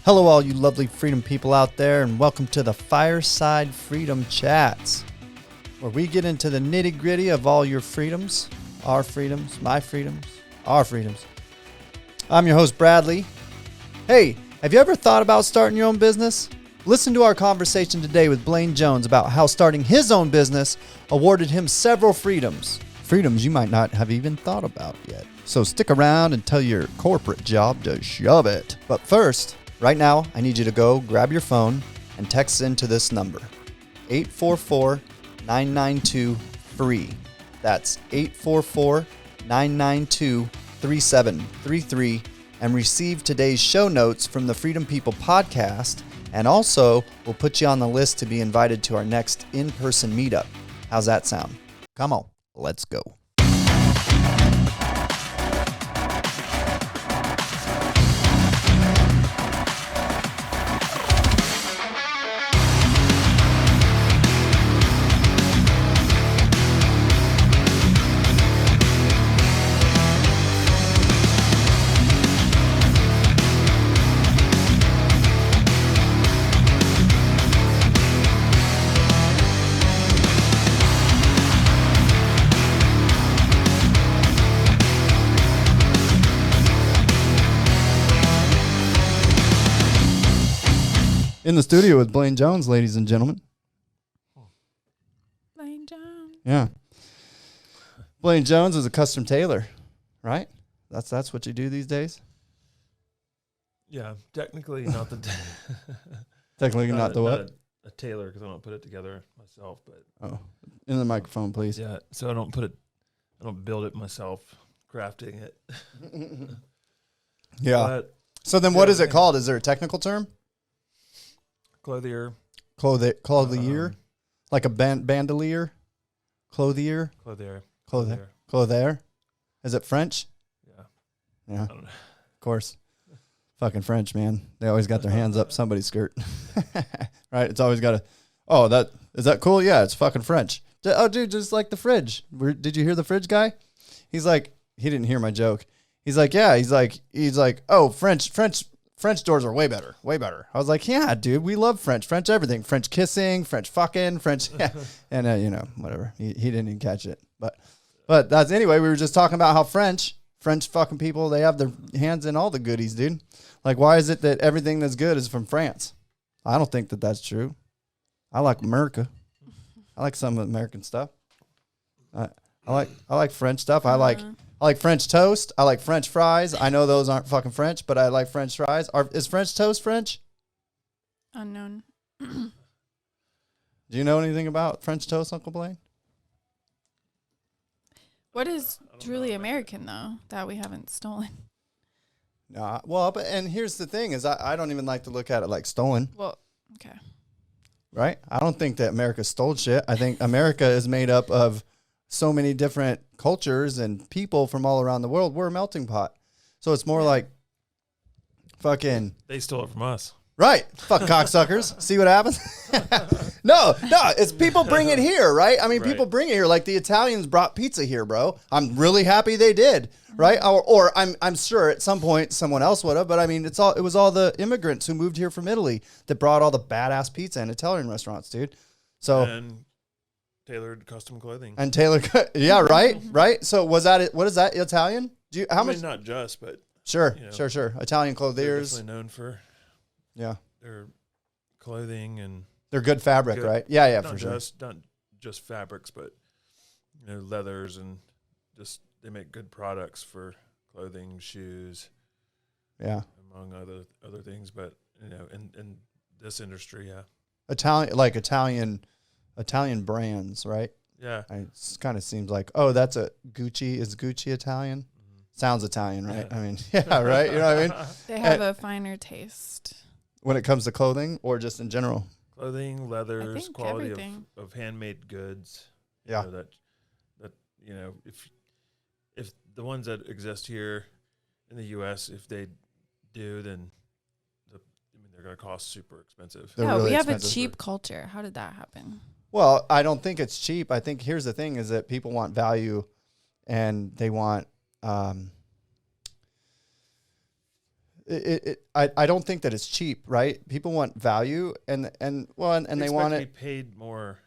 Hello, all you lovely freedom people out there, and welcome to the Fireside Freedom Chats, where we get into the nitty-gritty of all your freedoms, our freedoms, my freedoms, our freedoms. I'm your host, Bradley. Hey, have you ever thought about starting your own business? Listen to our conversation today with Blaine Jones about how starting his own business awarded him several freedoms. Freedoms you might not have even thought about yet. So stick around and tell your corporate job to shove it. But first, right now, I need you to go grab your phone and text into this number, 844-992-FREE. That's 844-992-3733, and receive today's show notes from the Freedom People podcast, and also we'll put you on the list to be invited to our next in-person meetup. How's that sound? Come on, let's go. In the studio with Blaine Jones, ladies and gentlemen. Blaine Jones. Yeah. Blaine Jones is a custom tailor, right? That's what you do these days? Yeah, technically not the... Technically not the what? Not a tailor, because I don't put it together myself, but... Oh, in the microphone, please. Yeah, so I don't build it myself, crafting it. Yeah. But So then what is it called? Is there a technical term? clothier. Clothier? Like a bandolier? Clothier? Clothier? Is it French? Yeah. Yeah. I don't know. Of course. Fucking French, man. They always got their hands up somebody's skirt. Right? It's always got to, is that cool? Yeah, it's fucking French. Oh, dude, just like the fridge. Did you hear the fridge guy? He's like, he didn't hear my joke. He's like, yeah, he's like, oh, French doors are way better. I was like, yeah, dude, we love French everything. French kissing, French fucking, French, and whatever. He didn't even catch it. But that's, anyway, we were just talking about how French fucking people, they have their hands in all the goodies, dude. Like, why is it that everything that's good is from France? I don't think that that's true. I like America. I like some American stuff. I like French stuff. I like French toast. I like French fries. I know those aren't fucking French, but I like French fries. Is French toast French? Unknown. Do you know anything about French toast, Uncle Blaine? What is truly American, though, that we haven't stolen? No. Well, and here's the thing is I don't even like to look at it like stolen. Well, okay. Right? I don't think that America stole shit. I think America is made up of so many different cultures and people from all around the world. We're a melting pot. So it's more like fucking... They stole it from us. Right. Fuck cocksuckers. See what happens? No, it's people bring it here, right? I mean, Right. People bring it here. Like the Italians brought pizza here, bro. I'm really happy they did, right? Or I'm sure at some point someone else would have, but I mean, it was all the immigrants who moved here from Italy that brought all the badass pizza and Italian restaurants, dude. So... And tailored custom clothing. And Taylor, yeah, right. So was that it? What is that? Italian? How much? Not just, but Sure. Italian they're clothiers. definitely known for Yeah, their clothing and they're good fabric, good, right? Yeah, not for sure. Not just fabrics, but leathers and just they make good products for clothing, shoes, Yeah, among other things. But in this industry, yeah, Italian brands, right? yeah. It kind of seems like, oh, that's a Gucci. Is Gucci Italian? Mm-hmm. Sounds Italian, right? Yeah. I mean, yeah, right. You know what I mean? They have a finer taste. When it comes to clothing, or just in general. Clothing, leathers, think quality everything. of handmade goods. Yeah. That if the ones that exist here in the U.S., if they do, then they're going to cost super expensive. They're Yeah, really we have a expensive. cheap culture. How did that happen? Well, I don't think it's cheap. I think here's the thing is that people want value and they want I don't think that it's cheap, right? People want value and they want to it. be paid more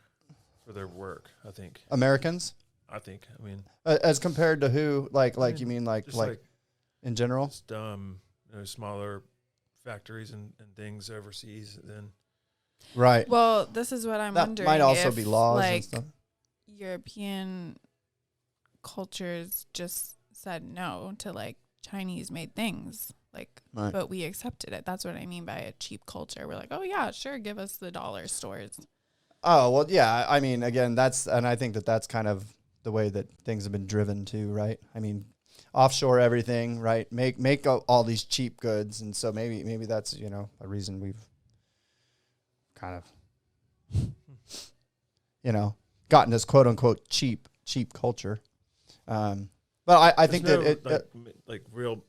for their work. I think Americans, I mean, as compared to who? Like mean, you mean like just like in general? just smaller factories and things overseas. Then Right. Well, this is what I'm That wondering. might also if, be laws and like, stuff. European cultures just said no to like Chinese made things. Like, Right. but we accepted it. That's what I mean by a cheap culture. We're like, oh yeah, sure, give us the dollar stores. Oh, well, yeah. I mean, again, and I think that that's kind of the way that things have been driven too, right? I mean, offshore everything, right? Make all these cheap goods. And so maybe that's, a reason we've kind of, gotten this quote unquote cheap culture. But I think that like real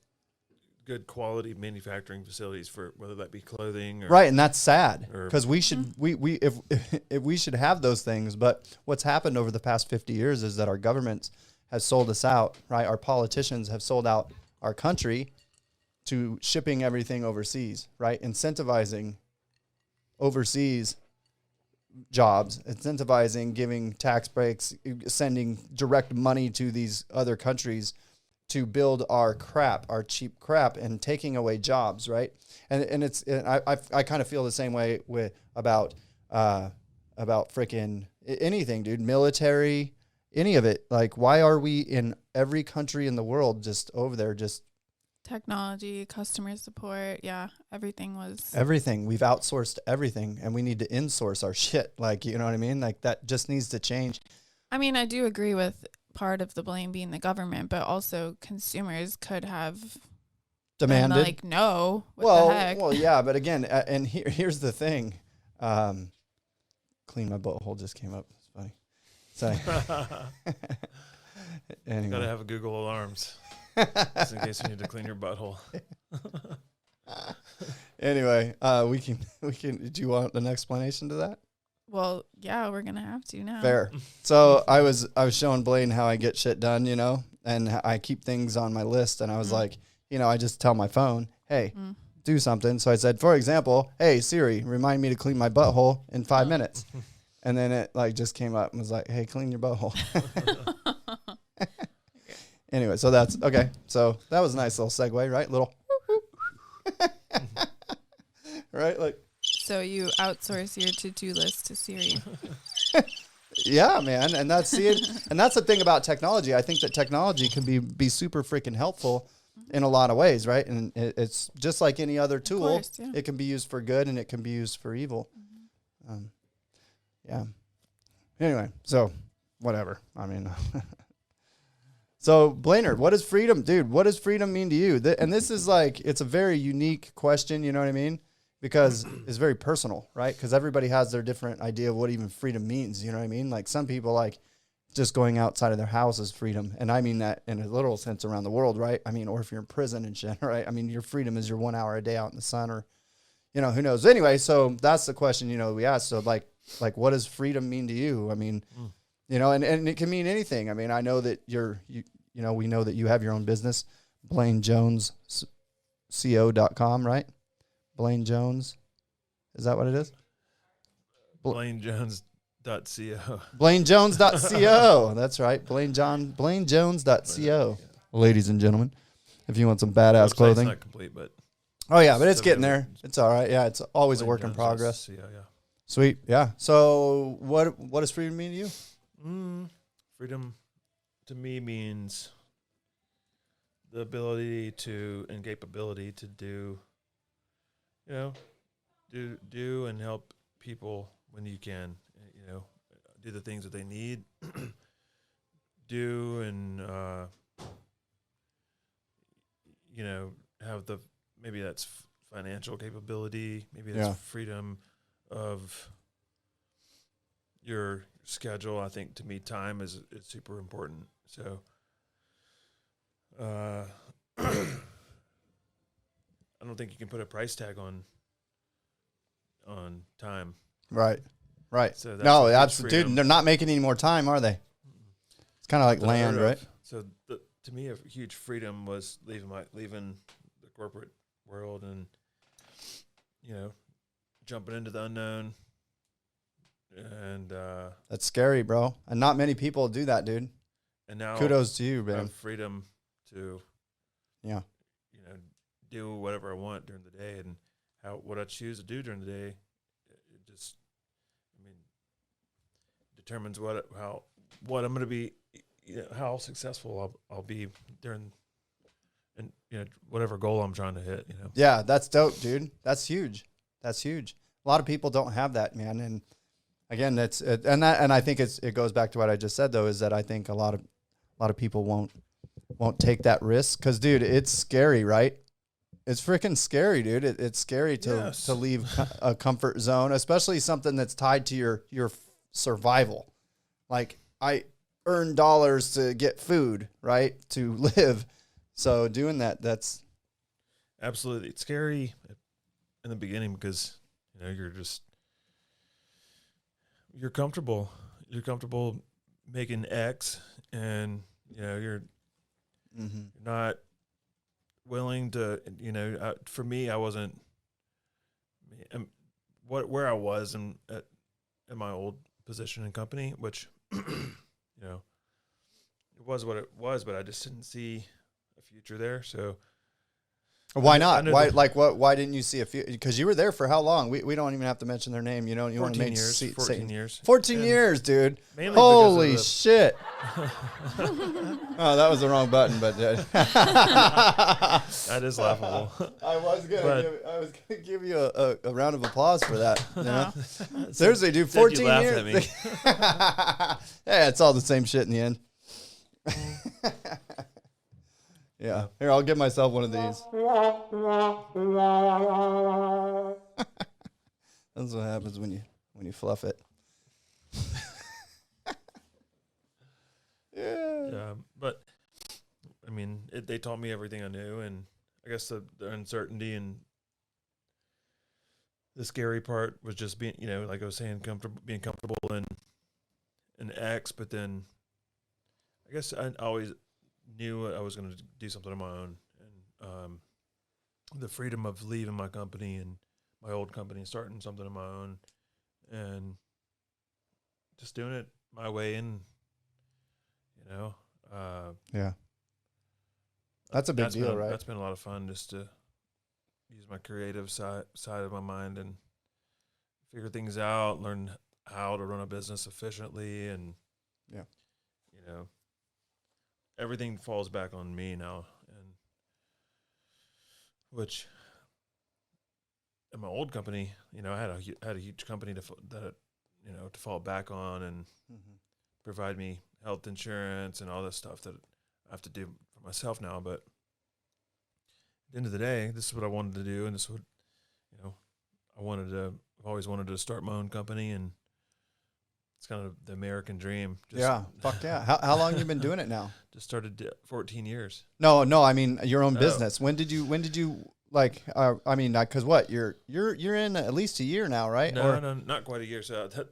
good quality manufacturing facilities for whether that be clothing or right, and that's sad because we should if we should have those things. But what's happened over the past 50 years is that our government has sold us out. Right, our politicians have sold out our country to shipping everything overseas. Right, incentivizing overseas jobs, incentivizing giving tax breaks, sending direct money to these other countries to build our cheap crap, and taking away jobs, right? And I kind of feel the same way about freaking anything, dude. Military, any of it. Like, why are we in every country in the world just over there just Technology, customer support, yeah, everything. We've outsourced everything, and we need to insource our shit. Like, you know what I mean? Like, that just needs to change. I mean, I do agree with part of the blame being the government, but also consumers could have Demanded. been like, no, what the heck? Well, yeah, but again, and here's the thing. Clean my butthole just came up. It's funny. So, anyway. Gotta have a Google Alarms. Just in case you need to clean your butthole. Anyway, we can. Do you want an explanation to that? Well, yeah, we're gonna have to now. Fair. So I was showing Blaine how I get shit done, and I keep things on my list, and I was like, I just tell my phone, hey, do something. So I said, for example, hey Siri, remind me to clean my butthole in 5 minutes, and then it just came up and was like, hey, clean your butthole. Anyway, so that's okay. So that was a nice little segue, right? Little, right? Like, so you outsource your to-do list to Siri. yeah, man, and that's the thing about technology. I think that technology can be super freaking helpful in a lot of ways, right? And it's just like any other tool. Of course, yeah. It can be used for good and it can be used for evil. Yeah. Anyway, so whatever. I mean. So, Blainer, what is freedom? Dude, what does freedom mean to you? And this is it's a very unique question, you know what I mean? Because it's very personal, right? Because everybody has their different idea of what even freedom means, you know what I mean? Like, some people just going outside of their house is freedom. And I mean that in a literal sense around the world, right? I mean, or if you're in prison and shit, right? I mean, your freedom is your 1 hour a day out in the sun, or, who knows? Anyway, so that's the question, we asked. So, like, what does freedom mean to you? I mean... and it can mean anything. I mean, I know that we know that you have your own business, BlaineJonesCO.com, right? Blaine Jones. Is that what it is? BlaineJones.co. BlaineJones.co. That's right. BlaineJones.co. Ladies and gentlemen, if you want some badass clothing. Not complete, but oh yeah, but it's getting there. It's all right. Yeah, it's always a work in progress. Yeah. Sweet. Yeah. So what does freedom mean to you? Freedom to me means the ability and capability to do and help people when you can, do the things that they need, do and, have maybe that's financial capability, maybe that's freedom of your schedule. I think to me, time is super important. So, I don't think you can put a price tag on time. Right. So that's no, absolutely, dude. They're not making any more time, are they? It's kind of like land, right? So to me, a huge freedom was leaving the corporate world and, jumping into the unknown. And that's scary, bro. And not many people do that, dude. and now Kudos to you, I man. have freedom to, Yeah. do whatever I want during the day, and what I choose to do during the day, it just, determines how I'm going to be, how successful I'll be during, and whatever goal I'm trying to hit. Yeah, that's dope, dude. That's huge. That's huge. A lot of people don't have that, man. And again, and I think it goes back to what I just said though, is that I think a lot of people won't take that risk because, dude, it's scary, right? It's freaking scary, dude. It's scary to leave a comfort zone, especially something that's tied to your survival. Like, I earn dollars to get food, right? To live. So doing that's Absolutely. It's scary in the beginning because, you're comfortable. You're comfortable making X, and, you're not willing to, for me, I wasn't, where I was in my old position and company, which, it was what it was, but I just didn't see a future there. So why not? Why didn't you see a few? Because you were there for how long? We don't even have to mention their name. You want to 14 years. 14 years. 14 years, dude. Holy shit. Oh, that was the wrong button, but that is laughable. I was gonna give you a round of applause for that. Seriously, dude, 14 you laughed years. at me. Yeah, it's all the same shit in the end. Yeah. Here, I'll give myself one of these. That's what happens when you fluff it. Yeah. But they taught me everything I knew, and I guess the uncertainty and the scary part was just being, like I was saying, being comfortable in X, but then I guess I always knew I was going to do something on my own, and the freedom of leaving my company and my old company and starting something on my own, and just doing it my way. And yeah, that's a big deal, right? That's been a lot of fun, just to use my creative side of my mind and figure things out, learn how to run a business efficiently, and everything falls back on me now, and which in my old company, I had a huge company to fall back on and provide me health insurance and all this stuff that I have to do for myself now. But at the end of the day, this is what I wanted to do, and this is what I've always wanted to start my own company, and it's kind of the American dream. Fuck yeah. How long you been doing it now? Just started 14 years. No, I mean your own business. When did you because what? You're in at least a year now, right? No, not quite a year. So that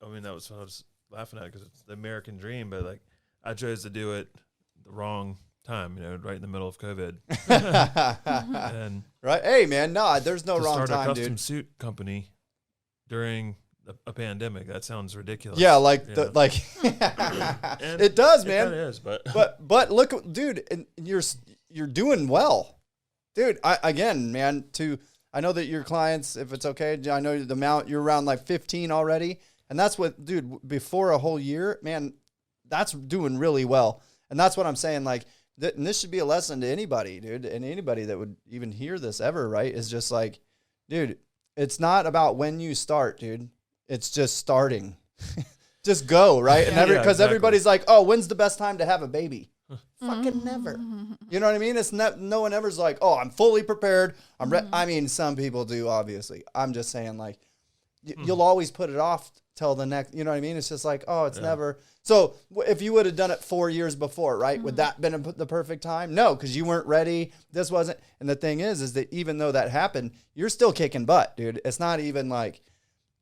was what I was laughing at, because it's the American dream, but like I chose to do it the wrong time, right in the middle of COVID. And right. Hey man, there's no wrong time, dude. To start a custom suit company during a pandemic, that sounds ridiculous. Yeah, it does, man. It is, but look, dude, and you're doing well, dude. I know that your clients, if it's okay, I know the amount, you're around like 15 already, and that's what, dude, before a whole year, man, that's doing really well. And that's what I'm saying, like, and this should be a lesson to anybody, dude, and anybody that would even hear this ever, right? Is just like, dude, it's not about when you start, dude. It's just starting. Just go, right? And because everybody's like, oh, when's the best time to have a baby? Fucking never. You know what I mean? It's not, no one ever's like, oh, I'm fully prepared. I mean, some people do, obviously. I'm just saying, like, you'll always put it off till the next, you know what I mean? It's just like, oh, it's never. So if you would have done it 4 years before, right? Would that been the perfect time? No, because you weren't ready. This wasn't. And the thing is that even though that happened, you're still kicking butt, dude. It's not even like,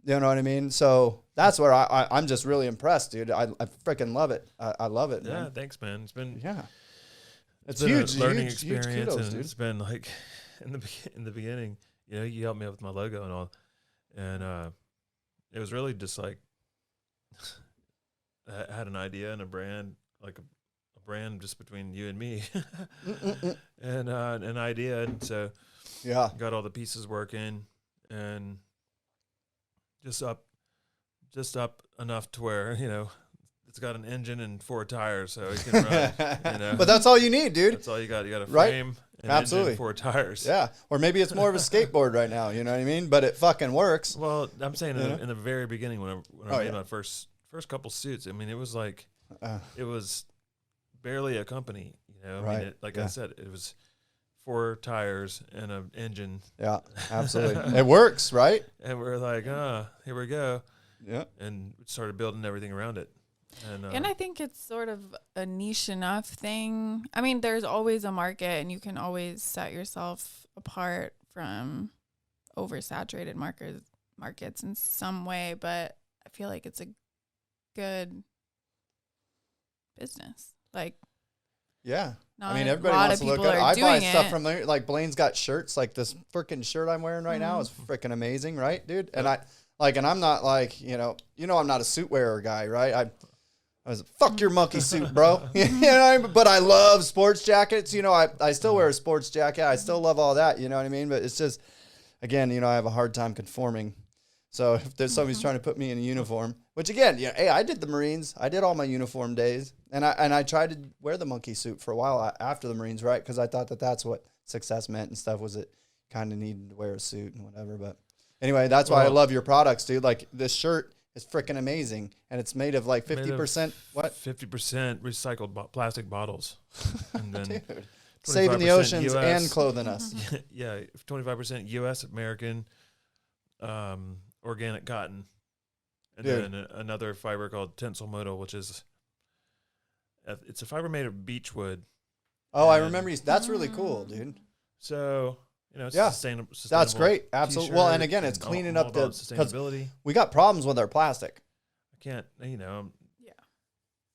you know what I mean? So that's where I'm just really impressed, dude. I freaking love it. I love it, man. Yeah, thanks, man. It's been it's been huge, a learning huge experience, kudos, and dude. it's been like in the beginning, you know, you helped me out with my logo and all, and it was really just like I had an idea and a brand, like a brand just between you and me, and an idea, and so Yeah. got all the pieces working, and just up enough to where, you know, it's got an engine and 4 tires, so it can run. You know, But that's all you need, dude. that's all you got. You got a Right? frame, an Absolutely. engine, 4 tires. Yeah. Or maybe it's more of a skateboard right now. You know what I mean? But it fucking works. Well, I'm saying You know? in the very beginning when I Oh, made yeah. my first couple suits, I mean, it was like Uh, it was barely a company. You know, I Right. mean, like Yeah. I said, it was 4 tires and an engine, yeah. Absolutely. It works, right? and we're like, here we go, Yeah. and started building everything around it. And I think it's sort of a niche enough thing. I mean, there's always a market, and you can always set yourself apart from oversaturated markets in some way. But I feel like it's a good business. Like, Yeah. not I mean, a everybody lot wants of to look people good. are I buy doing stuff it. from there. Like Blaine's got shirts. Like this freaking shirt I'm wearing right now is freaking amazing, right, dude? And and I'm not like, you know, I'm not a suit wearer guy, right? I was fuck your monkey suit, bro. You know what I mean? But I love sports jackets. You know, I still wear a sports jacket. I still love all that. You know what I mean? But it's just, again, you know, I have a hard time conforming. So if there's somebody's trying to put me in a uniform, which again, yeah, hey, I did the Marines. I did all my uniform days, and I tried to wear the monkey suit for a while after the Marines, right? Because I thought that's what success meant and stuff. Was it kind of needed to wear a suit and whatever. But anyway, that's why I love your products, dude. Like this shirt is freaking amazing, and it's made of like 50% what? 50% recycled plastic bottles, and then Dude, saving the 25% oceans US. and clothing us. yeah, 25% U.S. American organic cotton, and Dude. then another fiber called tensile modal, which is it's a fiber made of beechwood. Oh, I And- remember. That's really cool, dude. So you know, it's Yeah. sustainable. That's great. Absolutely. Well, and t-shirt again, it's and cleaning all up about the because sustainability. we got problems with our plastic. I can't, you know,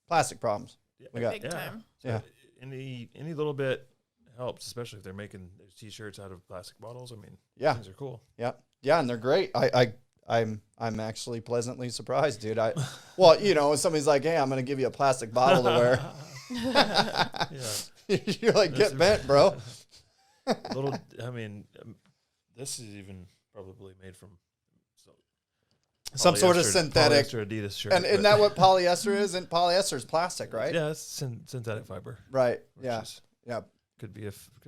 Plastic problems. yeah, We got Big yeah. time. So Yeah. any little bit helps, especially if they're making their t-shirts out of plastic bottles. I mean, Yeah. things are cool. Yeah, and they're great. I'm actually pleasantly surprised, dude. Well, you know, when somebody's like, "Hey, I'm going to give you a plastic bottle to wear," Yeah. you're like, "Get bent, bro." Little, I mean, this is even probably made from Some sort of polyester- synthetic. polyester Adidas shirt. And isn't but- that what polyester is? And polyester is plastic, right? Yeah, it's synthetic fiber. Right. which Yeah. is- Yeah. Could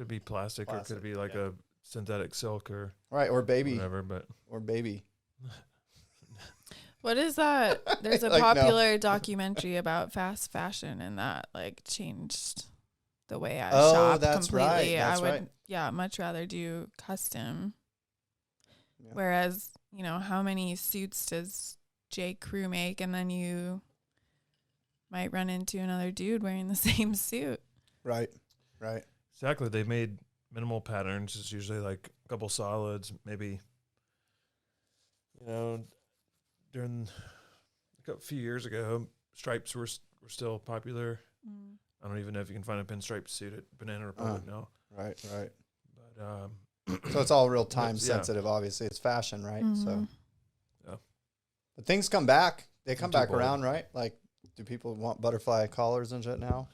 be plastic, or it Plastic, could be like a synthetic silk or Right. Or baby. whatever. But Or baby. What is that? There's a Like, no. popular documentary about fast fashion, and that like changed the way I Oh, shop that's right. completely. That's I would, right. yeah, much rather do custom. Yeah. Whereas, you know, how many suits does J. Crew make, and then you might run into another dude wearing the same suit. Right. Right. exactly, they made minimal patterns. It's usually like a couple solids, maybe. You know, during a few years ago, stripes were still popular. I don't even know if you can find a pinstripe suit at Banana Republic now. Right. Right. But So it's all real time Yeah. sensitive. Obviously, it's fashion, right? So, Mhm. Yeah. but things come back. They come Too back bold. around, right? Like, do people want butterfly collars and shit now?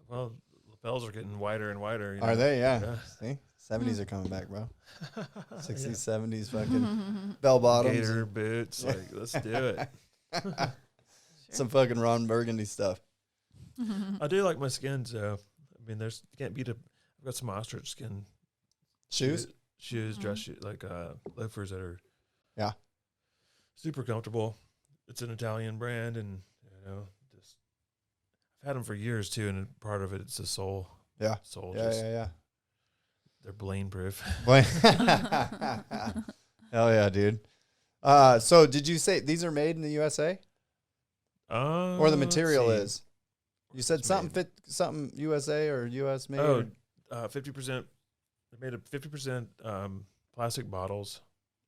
well, lapels are getting wider and wider. You Are know? they? Yeah. Yeah. See, 70s are coming back, bro. Yeah. 60s, 70s, fucking bell bottoms, Gator boots. Like, let's do it. some fucking Ron Burgundy stuff. I do like my skin, so I mean, you can't beat I've got some ostrich skin Shoes? dress shoes, like loafers that are Yeah. super comfortable. It's an Italian brand, and you know, just I've had them for years too. And part of it's the sole. Yeah. Sole. Yeah, just, yeah, They're Blaine proof. yeah. Hell yeah, dude. So did you say these are made in the USA, or the material is? You said something USA or US made. Oh, 50%. They made 50% plastic bottles,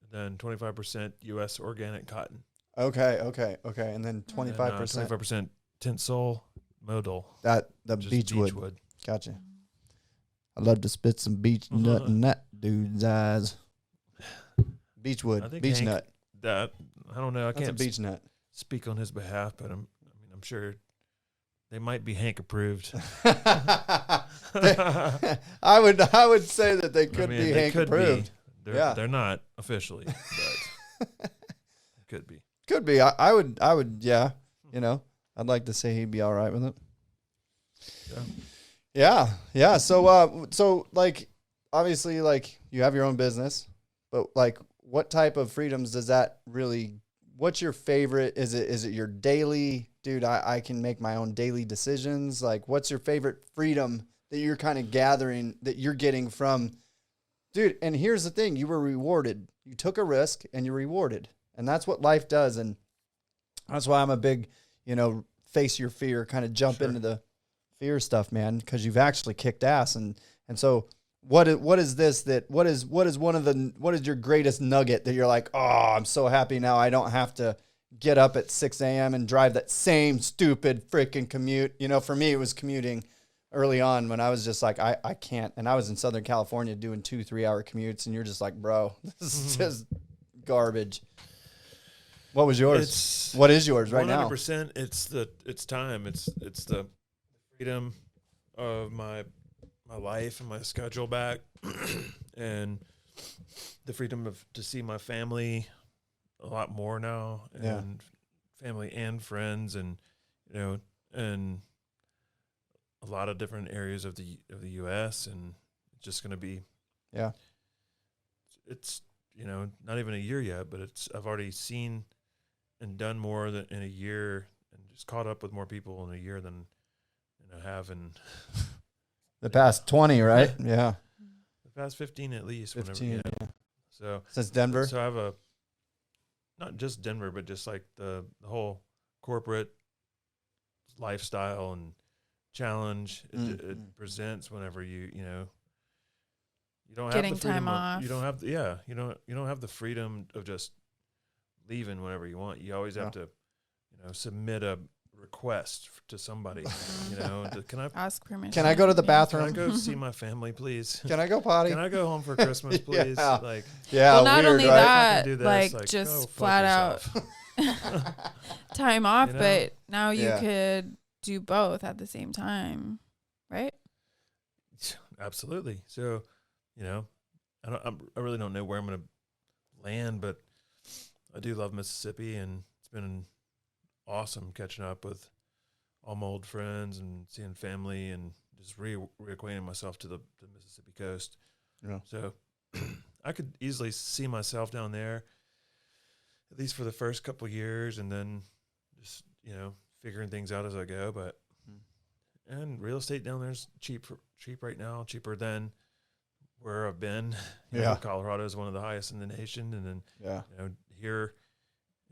and then 25% U.S. organic cotton. Okay, and then And, 25%. 25% tensile modal. That the Just beechwood. Gotcha. I love to spit some beach nut in that dude's eyes. Beechwood, I think beach Hank- nut. That I don't know. I That's a can't beach nut. speak on his behalf, but I'm sure they might be Hank approved. I would say that they could be they Hank could approved. Be. Yeah. They're not officially, but could be. Could be. I would. Yeah. You know, I'd like to say he'd be all right with it. Yeah. So like, obviously, like you have your own business, but like, what type of freedoms does that really? What's your favorite? Is it your daily? Dude, I can make my own daily decisions. Like, what's your favorite freedom that you're kind of gathering, that you're getting from, dude? And here's the thing: you were rewarded. You took a risk, and you're rewarded, and that's what life does. And that's why I'm a big, face your fear, kind of jump into the fear stuff, man, because you've actually kicked ass. And so what is your greatest nugget that you're like, oh, I'm so happy now I don't have to get up at 6 a.m. and drive that same stupid freaking commute. For me, it was commuting early on when I was just like, I can't. And I was in Southern California doing 2-3 hour commutes, and you're just like, bro, this is just garbage. What was yours? What is yours right now? 100%. It's time. It's the freedom of my life and my schedule back, and the freedom to see my family a lot more now, and family and friends, and and a lot of different areas of the U.S. and it's just going to be it's not even a year yet, but I've already seen and done more than in a year, and just caught up with more people in a year than I have in the past 20, right? Yeah. The past 15 at least. 15, whenever, So since Denver? So I have not just Denver, but just like the whole corporate lifestyle and challenge it presents whenever you don't Getting have the freedom time off. You don't have you don't have the freedom of just leaving whenever you want. You always have to submit a request to somebody. Can I ask permission? Can I go to the bathroom? Can I go see my family, please? Can I go potty? Can I go home for Christmas, please? Yeah. Well, not weird, only right? that, Do this, like go just fuck flat out yourself. time off, You know? but now you Yeah. could do both at the same time, right? Absolutely. So, I really don't know where I'm going to land, but I do love Mississippi, and it's been awesome catching up with all my old friends and seeing family and just reacquainting myself to the Mississippi coast. Yeah. So I could easily see myself down there, at least for the first couple of years, and then just, figuring things out as I go. But and real estate down there is cheap right now, cheaper than where I've been. Colorado is one of the highest in the nation, and then here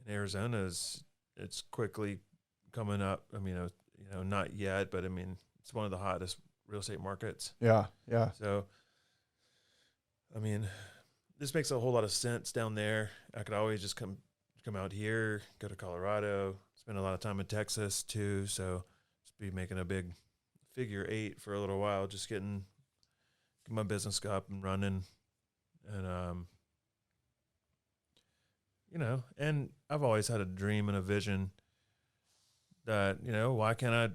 in Arizona it's quickly coming up. I mean, not yet, but I mean, it's one of the hottest real estate markets. Yeah. So, I mean, this makes a whole lot of sense down there. I could always just come out here, go to Colorado, spend a lot of time in Texas too. So, just be making a big figure 8 for a little while, just get my business up and running, and and I've always had a dream and a vision that why can't I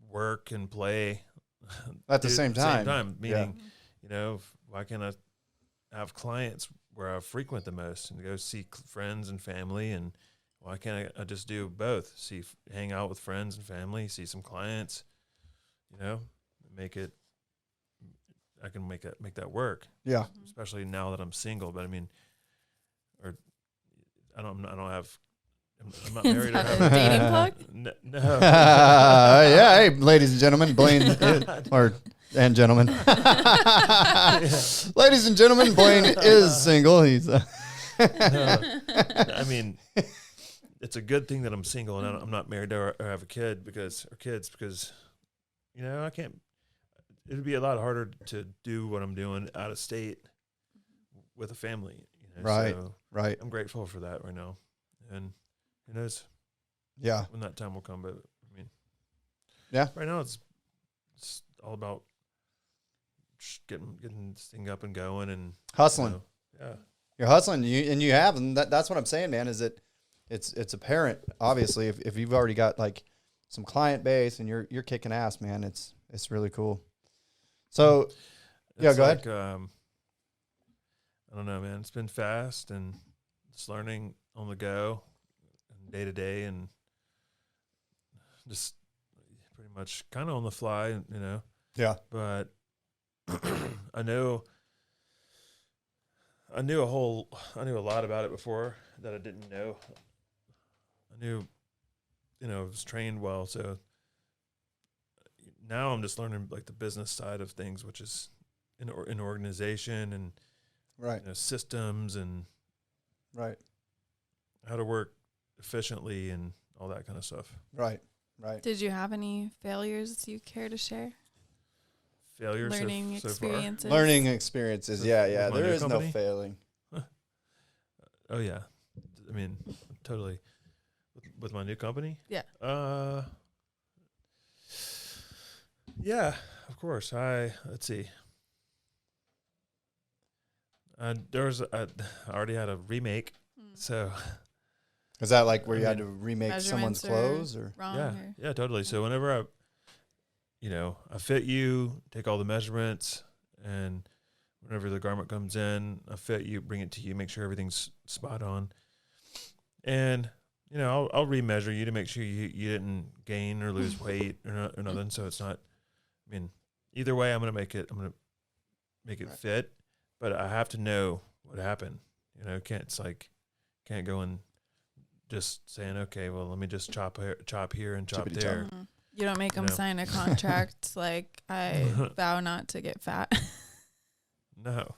work and play At the same time? Meaning, why can't I have clients where I frequent the most and go see friends and family, and why can't I just do both? Hang out with friends and family, see some clients, I can make that work. Yeah. Especially now that I'm single. But I mean, I'm not married or that have a dating plug? No. Yeah. Hey, ladies and gentlemen, Blaine and gentlemen. Ladies and gentlemen, Blaine is single. He's. I mean, it's a good thing that I'm single and I'm not married or have kids because I can't. It'd be a lot harder to do what I'm doing out of state with a family. Right. So Right. I'm grateful for that right now, and who knows? Yeah. When that time will come, but I mean, yeah. Right now it's all about getting this thing up and going and Hustling. Yeah. You're hustling, and you have, and that's what I'm saying, man. Is that it's apparent, obviously, if you've already got like some client base and you're kicking ass, man. It's really cool. So, yeah, go ahead. I don't know, man. It's been fast and just learning on the go, and day to day, and just pretty much kind of on the fly, you know. Yeah. But I knew a lot about it before that I didn't know. I knew, you know, I was trained well, so now I'm just learning like the business side of things, which is in organization and Right. you know, systems and Right. how to work efficiently and all that kind of stuff. Right. Right. Did you have any failures you care to share? Failures Learning so experiences. Learning experiences. With- Yeah. with Yeah. my There new is no company? failing. far? Oh yeah, I mean, totally. With my new company? Yeah. Yeah, of course. Let's see. I already had a remake, so Is that like where you I had to remake someone's Measurements clothes, or? Wrong. yeah, Or, yeah, totally. So whenever I fit you, take all the measurements, and whenever the garment comes in, I fit you, bring it to you, make sure everything's spot on, and you know, I'll remeasure you to make sure you didn't gain or lose weight or nothing. So it's not. I mean, either way, I'm gonna make it Right. fit, but I have to know what happened. You know, can't go and just saying, okay, well, let me just chop here and chop Chippity there. Mhm. You don't make them No. sign a contract like I vow not to get fat. No.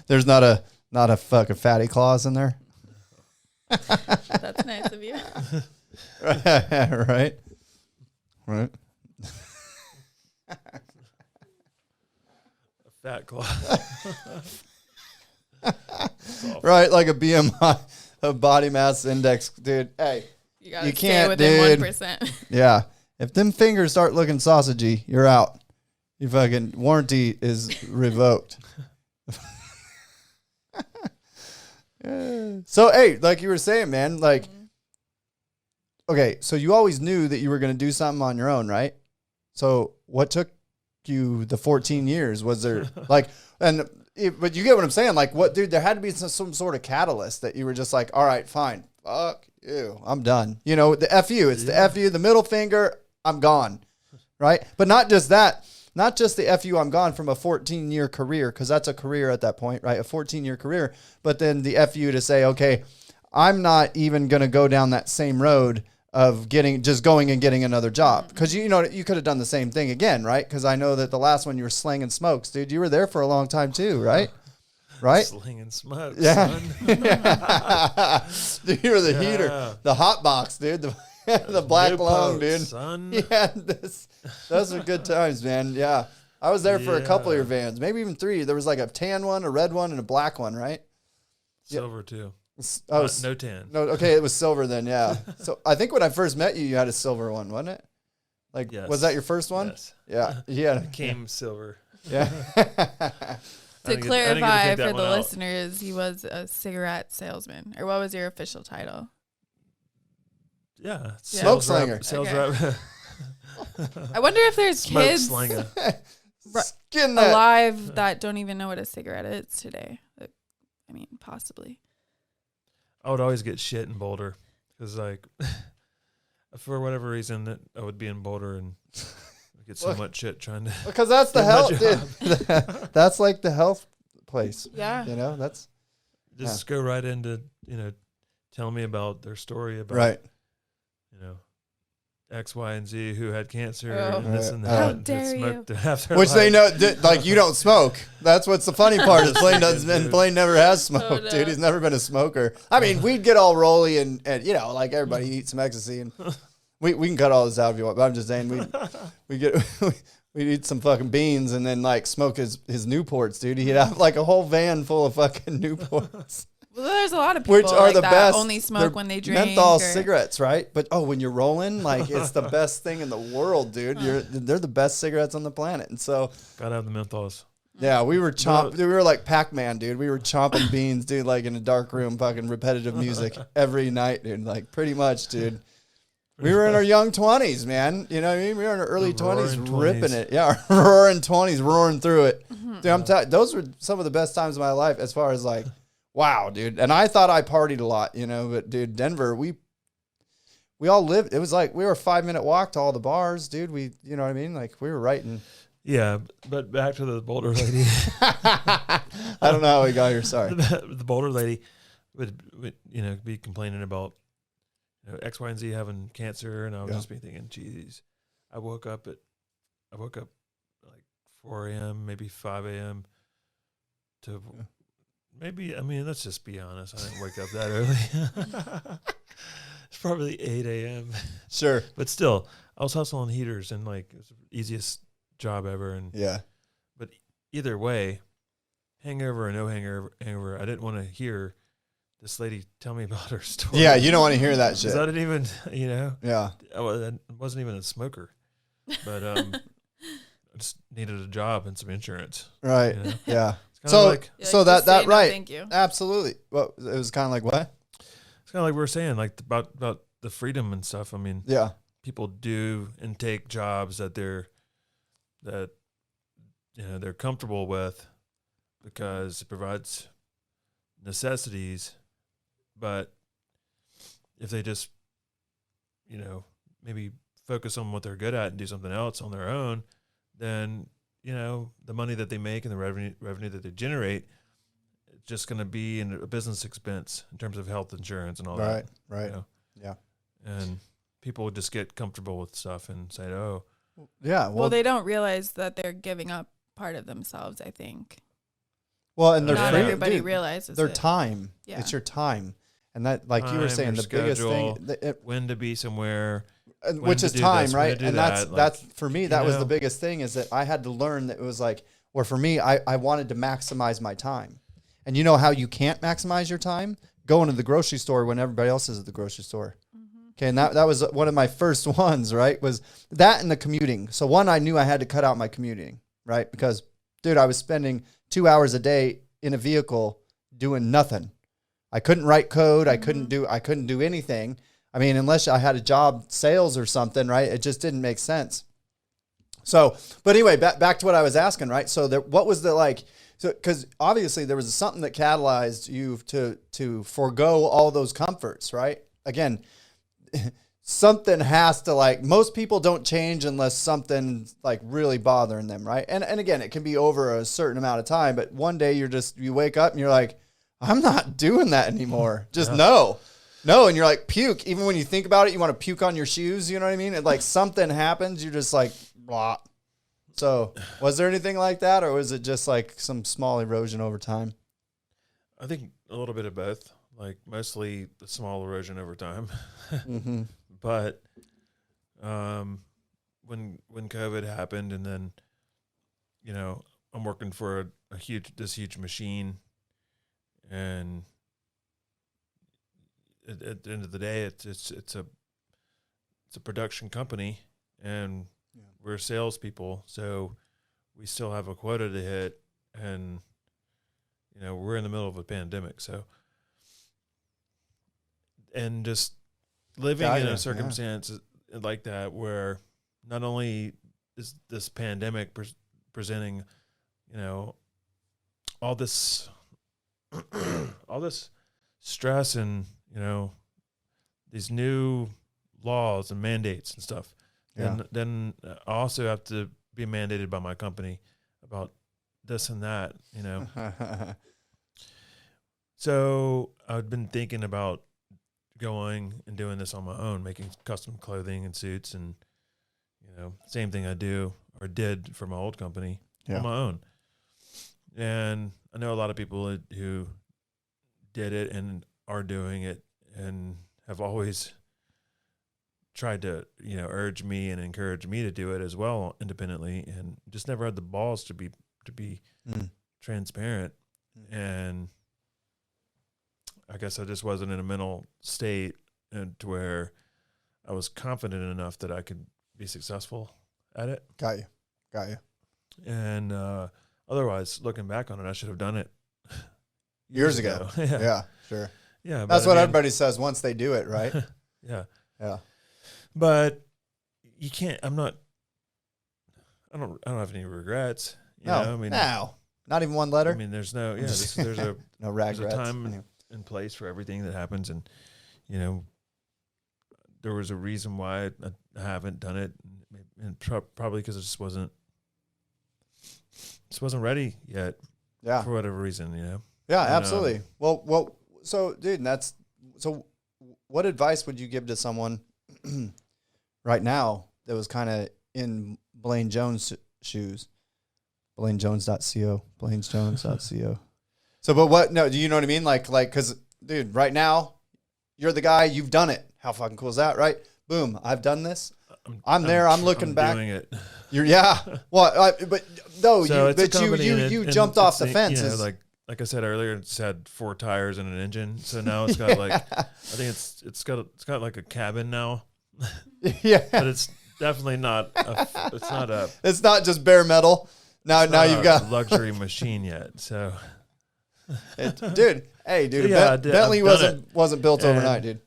There's not a fucking fatty clause in there. That's nice of you. Right. Right. A fat claw. Right, like a BMI, a body mass index, dude. Hey, You gotta You stay can't, within dude. 1%. yeah. If them fingers start looking sausagey, you're out. Your fucking warranty is revoked. So, hey, like you were saying, man, like, okay, so you always knew that you were going to do something on your own, right? So what took you the 14 years? Was there like, but you get what I'm saying? Like, what, dude, there had to be some sort of catalyst that you were just like, all right, fine. Fuck you. I'm done. You know, the F you. It's the F you, the middle finger. I'm gone. Right. But not just that. Not just the F you, I'm gone from a 14-year career, because that's a career at that point, right? A 14-year career. But then the F you to say, okay, I'm not even going to go down that same road of going and getting another job. Because, you know, you could have done the same thing again, right? Because I know that the last one you were slinging smokes, dude, you were there for a long time too, right? Right? Slinging smoke, Yeah. son. Dude, you were the Yeah. heater, the hot box, dude, the black New lung, post, dude. son. Yeah, those are good times, man. Yeah. I was there for a couple of your Yeah. vans, maybe even 3. There was like a tan one, a red one, and a black one, right? Silver too. Oh, No tan. no, okay, it was silver then, yeah. So I think when I first met you, you had a silver one, wasn't it? Like, Yes. was that your first one? Yes. Yeah. Yeah. Became silver. Yeah. To I didn't get to clarify pick that for the one out. listeners, he was a cigarette salesman. Or what was your official title? Yeah. Smoke Sales rep- slinger. Sales Okay. rep. I wonder if there's Smoke kids slinger. Skin that. alive that don't even know what a cigarette is today. I mean, possibly. I would always get shit in Boulder because, like, for whatever reason, that I would be in Boulder and get so Look. much shit trying to. Because that's the do my health, dude. job. That's like the health place. Yeah. Uh-huh. You know, that's Just go right into, tell me about their story about, right. X, Y, and Z who had cancer Oh. and this and Right. that. How and dare smoked half their Which they life. know, like, you don't smoke. That's what's the funny part is Blaine doesn't, and Dude. Blaine never has smoked, Oh, no. dude. He's never been a smoker. I mean, we'd get all rolly and you know, like everybody eat some ecstasy, and we can cut all this out if you want. But I'm just saying, we'd eat some fucking beans and then like smoke his Newports, dude. He'd have like a whole van full of fucking Newports. Well, there's a lot of people which are like the that best. only smoke They're when they drink. menthol or- cigarettes, right? But when you're rolling, like it's the best thing in the world, dude. They're the best cigarettes on the planet. And so Gotta have the menthols. yeah, we were we were like Pac-Man, dude. We were chomping beans, dude, like in a dark room, fucking repetitive music every night, dude. Like pretty much, dude. We were in our young 20s, man. You know what I mean? We were in our early 20s, ripping it. Yeah, our roaring 20s, roaring through it. Dude, I'm telling those were some of the best times of my life as far as like, wow, dude. And I thought I partied a lot, you know, but dude, Denver, we all lived. It was like we were a 5-minute walk to all the bars, dude. You know what I mean? Like we were right in. Yeah, but back to the Boulder lady. I don't know how we got here. Sorry. The Boulder lady would be complaining about X, Y, and Z having cancer, and I would just be thinking, geez, I woke up like 4 a.m., maybe 5 a.m. to maybe. I mean, let's just be honest. I didn't wake up that early. It's probably 8 a.m. Sure, but still, I was hustling heaters, and like it was the easiest job ever. And but either way, hangover or no hangover, I didn't want to hear this lady tell me about her story. Yeah, you don't want to hear that shit. I didn't even, Yeah, I wasn't even a smoker, but I just needed a job and some insurance. Right. You know? Yeah. So that no, right. thank you. Absolutely. Well, it was kind of like what? It's kind of like we were saying, like about the freedom and stuff. I mean, yeah, people do and take jobs that they're comfortable with because it provides necessities. But if they just, maybe focus on what they're good at and do something else on their own, then, the money that they make and the revenue that they generate, it's just going to be in a business expense in terms of health insurance and all that. Right. Yeah. And people would just get comfortable with stuff and say, oh. Yeah. Well, they don't realize that they're giving up part of themselves, I think. Well, and not everybody realizes their it. time. Yeah. It's your time. And that, like you were saying, the biggest thing, when to be somewhere, which is time, right? And that's for me, that was the know? biggest thing is that I had to learn that it was like, or for me, I wanted to maximize my time. And you know how you can't maximize your time? Going to the grocery store when everybody else is at the grocery store. Mm-hmm. Okay. And that was one of my first ones, right? Was that and the commuting. So one, I knew I had to cut out my commuting, right? Because dude, I was spending 2 hours a day in a vehicle doing nothing. I couldn't write code. I couldn't do anything. I mean, unless I had a job sales or something, right? It just didn't make sense. So, but anyway, back to what I was asking, right? So what was the like, so, cause obviously there was something that catalyzed you to forego all those comforts, right? Again, something has to like, most people don't change unless something's like really bothering them, right? And again, it can be over a certain amount of time, but one day you wake up and you're like, I'm not doing that anymore. Just no. And you're like, puke. Even when you think about it, you want to puke on your shoes. You know what I mean? And like something happens, you're just like, blah. So was there anything like that? Or was it just like some small erosion over time? I think a little bit of both, like mostly the small erosion over time. Mm-hmm. But when COVID happened and then, I'm working for this huge machine. And at the end of the day, it's a production company, and we're salespeople, so we still have a quota to hit, and we're in the middle of a pandemic, so and just living in a circumstance like that where not only is this pandemic presenting, all this stress and these new laws and mandates and stuff. Then I also have to be mandated by my company about this and that. So I've been thinking about going and doing this on my own, making custom clothing and suits, and same thing I do or did for my old company on my own. And I know a lot of people who did it and are doing it and have always tried to, urge me and encourage me to do it as well independently, and just never had the balls to be transparent. And guess I just wasn't in a mental state and to where I was confident enough that I could be successful at it. Got you. And otherwise, looking back on it, I should have done it Years ago. Yeah. Yeah, sure. Yeah. That's but what I mean, everybody says once they do it, right? Yeah. Yeah. But you can't, I don't have any regrets. You know? I mean, no. Not even one letter? I mean, there's no, there's a no there's regrets. a time and place for everything that happens. And, you know, there was a reason why I haven't done it. And probably because it just wasn't ready yet. Yeah. For whatever reason, you know? Yeah, And, absolutely. Well, so dude, what advice would you give to someone right now that was kind of in Blaine Jones' shoes? BlaineJones.co, BlaineJones.co. So, but what, no, do you know what I mean? Like, cause dude, right now you're the guy, you've done it. How fucking cool is that? Right? Boom. I've done this. I'm there. I'm looking back. Doing it. Yeah. Well, but no, So you jumped off the fence. You know, like I said earlier, it's had 4 tires and an engine. So now it's got like, I think it's got like a cabin now. Yeah. But it's definitely not. It's not just bare metal. Now you've got a luxury machine yet. So, dude. Yeah, Bentley wasn't built overnight, dude.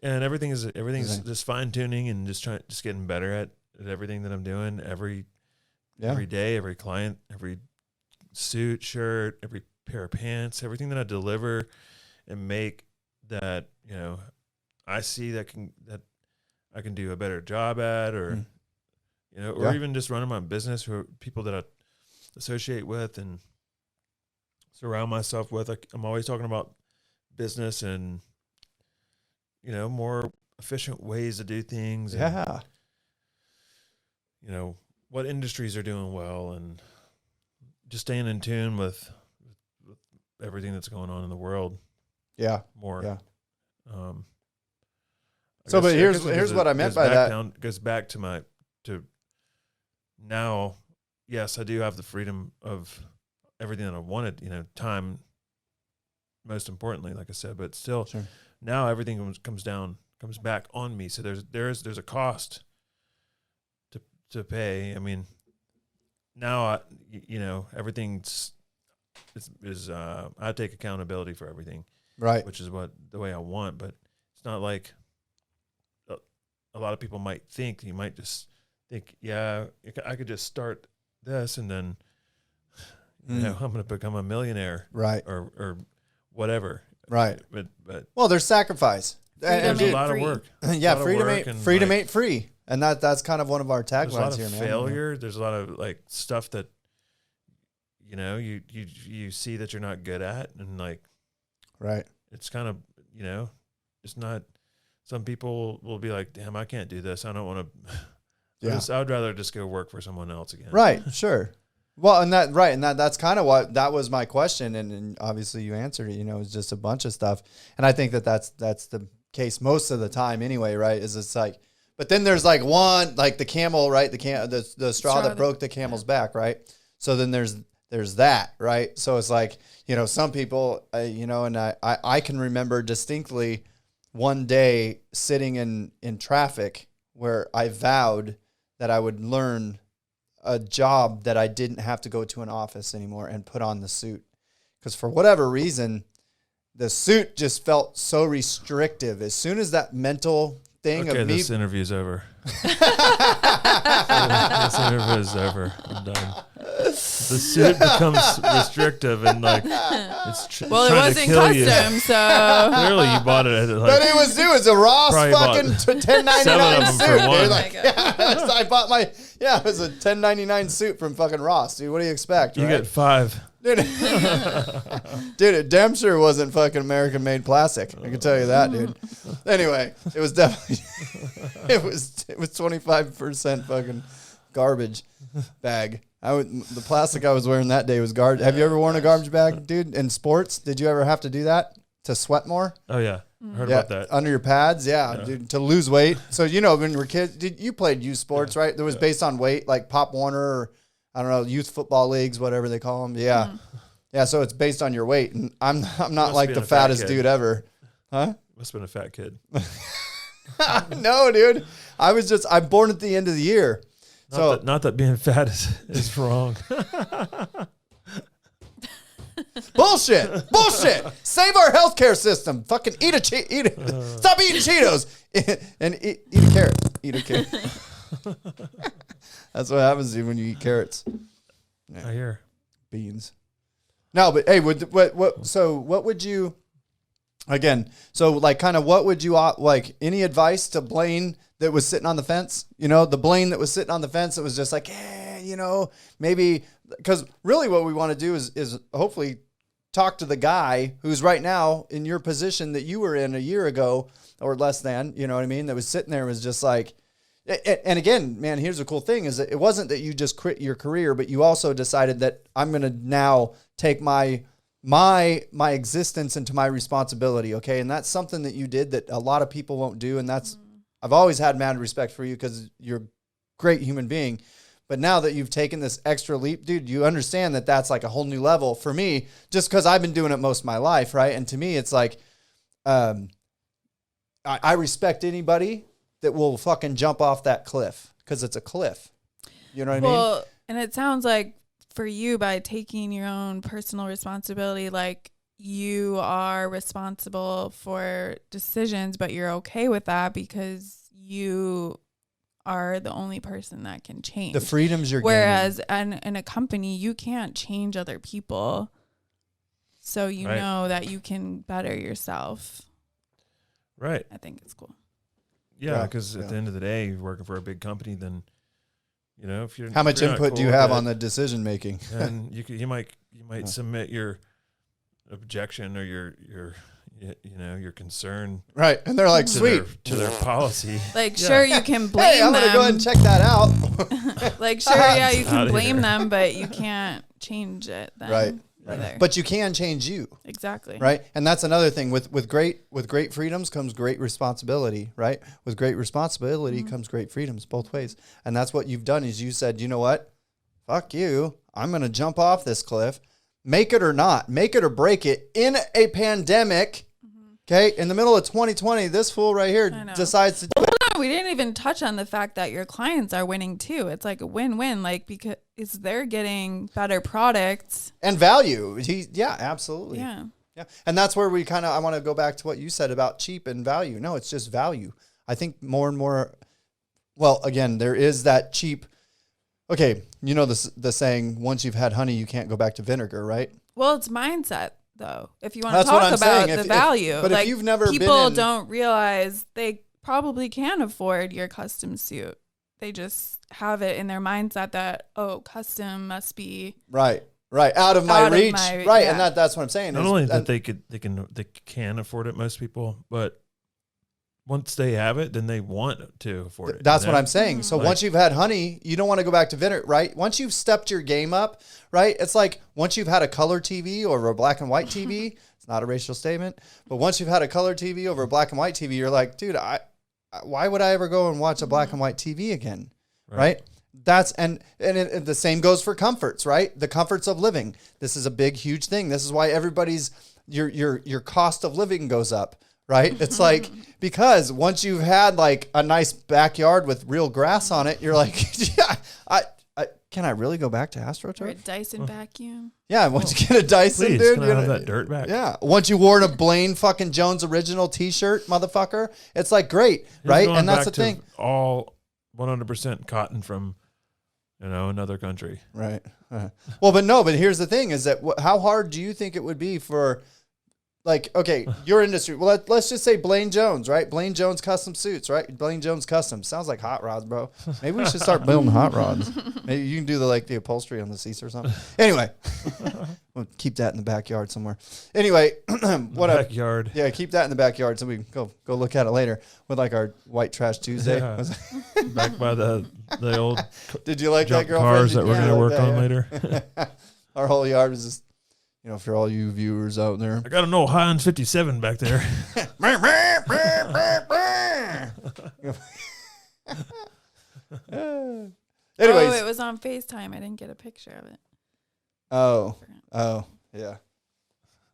And everything's just fine tuning and just getting better at everything that I'm doing every day, every client, every suit, shirt, every pair of pants, everything that I deliver and make that, you know, I see that I can do a better job at, or you know, or even just running my business, or people that I associate with and surround myself with. I'm always talking about business and, you know, more efficient ways to do things. Yeah. And, you know, what industries are doing well, and just staying in tune with everything that's going on in the world. Yeah. More. Yeah. But here's what I meant by that. Goes back to now. Yes, I do have the freedom of everything that I wanted. You know, time, most importantly, like I said. But still, sure. Now everything comes back on me. So there's a cost to pay. I mean, now everything's I take accountability for everything, right? Which is the way I want. But it's not like a lot of people might think. You might just think, yeah, I could just start this and then I'm going to become a millionaire, right? Or whatever, right? But well, there's sacrifice. There's a lot of work. Yeah, freedom ain't free, and that's kind of one of our taglines here, man. Failure. There's a lot of like stuff that you know you see that you're not good at, and like, right? It's kind of, you know, it's not. Some people will be like, "Damn, I can't do this. I don't want to." Yeah. I would rather just go work for someone else again. Right. Sure. Well, and that's kind of that was my question, and obviously you answered it. You know, it's just a bunch of stuff, and I think that's the case most of the time anyway. Right? Is it's like, but then there's like one, like the camel, right? The straw that broke the camel's back, right? So then there's that, right? So it's like, you know, some people, you know, and I can remember distinctly one day sitting in traffic where I vowed that I would learn a job that I didn't have to go to an office anymore and put on the suit. Because for whatever reason, the suit just felt so restrictive. As soon as that mental thing of me... this interview's over. This interview's over. I'm done. The suit becomes restrictive and like it's well, it wasn't custom, so clearly you bought it at like, but it was a Ross fucking 1099 suit. Dude. Like, I bought it was a 1099 suit from fucking Ross, dude. What do you expect? You get 5. Dude, it damn sure wasn't fucking American made plastic. I can tell you that, dude. Anyway, it was definitely it was 25% fucking garbage bag. The plastic I was wearing that day was garbage. Have you ever worn a garbage bag, dude? In sports, did you ever have to do that to sweat more? Oh yeah, heard about that. Under your pads, dude, to lose weight. So you know, when we were kids, you played youth sports, right? That was based on weight, like Pop Warner or I don't know, youth football leagues, whatever they call them. Yeah. Yeah, so it's based on your weight, and I'm not Must like be the a fat fattest kid. dude ever, huh? Must have been a fat kid. No, dude. I'm born at the end of the year. Not that being fat is wrong. Bullshit. Save our healthcare system. Fucking stop eating Cheetos and eat a carrot. Eat a carrot. That's what happens to you when you eat carrots. I hear. Beans. No, but hey, what would you, again, so like kind of what would you, like any advice to Blaine that was sitting on the fence? You know, the Blaine that was sitting on the fence that was just like, you know, maybe, because really what we want to do is hopefully talk to the guy who's right now in your position that you were in a year ago or less than, you know what I mean? That was sitting there and was just like, and again, man, here's the cool thing is that it wasn't that you just quit your career, but you also decided that I'm going to now take my existence into my responsibility. Okay. And that's something that you did that a lot of people won't do. And that's, I've always had mad respect for you because you're a great human being. But now that you've taken this extra leap, dude, you understand that that's like a whole new level for me, just because I've been doing it most of my life. Right. And to me, it's like, I respect anybody that will fucking jump off that cliff because it's a cliff. You know what I mean? Well, and it sounds like for you, by taking your own personal responsibility, like you are responsible for decisions, but you're okay with that because you are the only person that can change. The freedoms you're Whereas in a company, you can't change other people. So you Right. know that you can better yourself. Right. I think it's cool. Yeah, because at the end of the day, you're working for a big company, then, you know, if you're How much if you're not input do cool you with have it, on the decision making? and you might submit your objection or your your concern Right. And they're like, to sweet. their policy. Like, Yeah. sure, you can blame Hey, I'm going to them. go ahead and check that out. Like, sure, yeah, you can Outta blame here. them, but you can't change it then. Right. Either. But you can change you. Exactly. Right. And that's another thing with great freedoms comes great responsibility, right? With great responsibility comes great freedoms both ways. And that's what you've done is you said, you know what? Fuck you. I'm going to jump off this cliff, make it or not, make it or break it in a pandemic. Okay. In the middle of 2020, this fool right here decides to do it. We didn't even touch on the fact that your clients are winning too. It's like a win-win, like because they're getting better products And value. Yeah, absolutely. Yeah. Yeah. And that's where I want to go back to what you said about cheap and value. No, it's just value. I think more and more, well, again, there is that cheap. Okay. You know, the saying, once you've had honey, you can't go back to vinegar, right? Well, it's mindset though. If you want to That's what talk I'm about saying. the value, but like if you've never been people in- don't realize they probably can afford your custom suit. They just have it in their mindset that, oh, custom must be Right. Out of my reach. Right. yeah. And that's what I'm saying. Not only that they can afford it, most people, but once they have it, then they want to afford it. That's you what know? I'm saying. So Like- once you've had honey, you don't want to go back to vinegar, right? Once you've stepped your game up, right? It's like once you've had a color TV or a black and white TV, it's not a racial statement, but once you've had a color TV over a black and white TV, you're like, dude, why would I ever go and watch a black and white TV again? Right? That's and the same goes for comforts, right? The comforts of living. This is a big, huge thing. This is why everybody's your cost of living goes up, right? It's like because once you've had like a nice backyard with real grass on it, you're like, yeah, can I really go back to or a AstroTurf? Dyson vacuum. Yeah, once you get a Dyson, Please, dude, can I have that dirt back? yeah. Once you wore a Blaine fucking Jones original T-shirt, motherfucker, it's like great, He's right? going And that's back the thing, to all 100% cotton from, another country. right? Well, but here's the thing: is that how hard do you think it would be for, like, okay, your industry? Well, let's just say Blaine Jones, right? Blaine Jones Custom Suits, right? Blaine Jones Custom sounds like hot rods, bro. Maybe we should start building hot rods. Maybe you can do the upholstery on the seats or something. Anyway, we'll keep that in the backyard somewhere. Anyway, whatever. Backyard. Yeah, keep that in the backyard so we can go look at it later with like our White Trash Tuesday. Yeah. Back by the old Did you like that, junk girlfriend? cars that Did we're you going to like work that? on Yeah. later. Our whole yard was just, for all you viewers out there. I got an old Heinz 57 back there. Anyways. Oh, it was on FaceTime. I didn't get a picture of it. Oh. Yeah.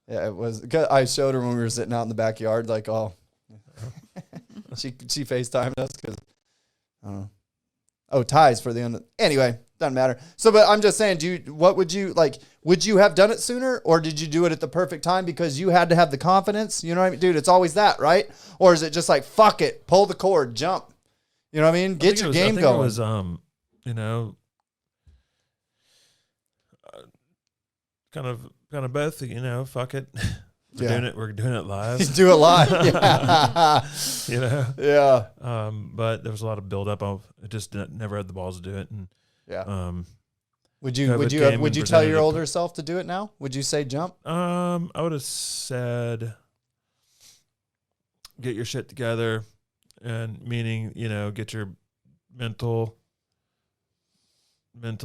Yeah, it was. 'Cause I showed her when we were sitting out in the backyard, like, oh, she FaceTimed us because, I don't know. Oh, ties for the end. Anyway, doesn't matter. So, but I'm just saying, would you have done it sooner, or did you do it at the perfect time because you had to have the confidence? You know what I mean? Dude, it's always that, right? Or is it just like, fuck it, pull the cord, jump? You know what I mean? Get your game going. It was, you know, kind of both, you know, fuck it. We're doing it live. Do it live. Yeah. You know? Yeah. But there was a lot of build up. I just never had the balls to do it. And yeah. Would you tell your older self to do it now? Would you say jump? I would have said get your shit together, and meaning, you know, get your mental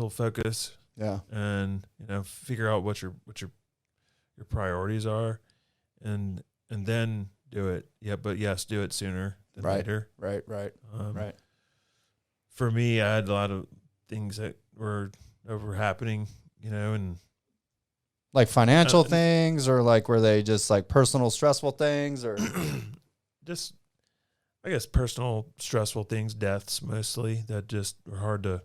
focus. Yeah. And, you know, figure out what your priorities are, and then do it. Yeah, but yes, do it sooner than later. Right. Right. For me, I had a lot of things that were happening, you know, and like financial things, or like were they just like personal stressful things, or just, I guess, personal stressful things, deaths mostly, that just were hard to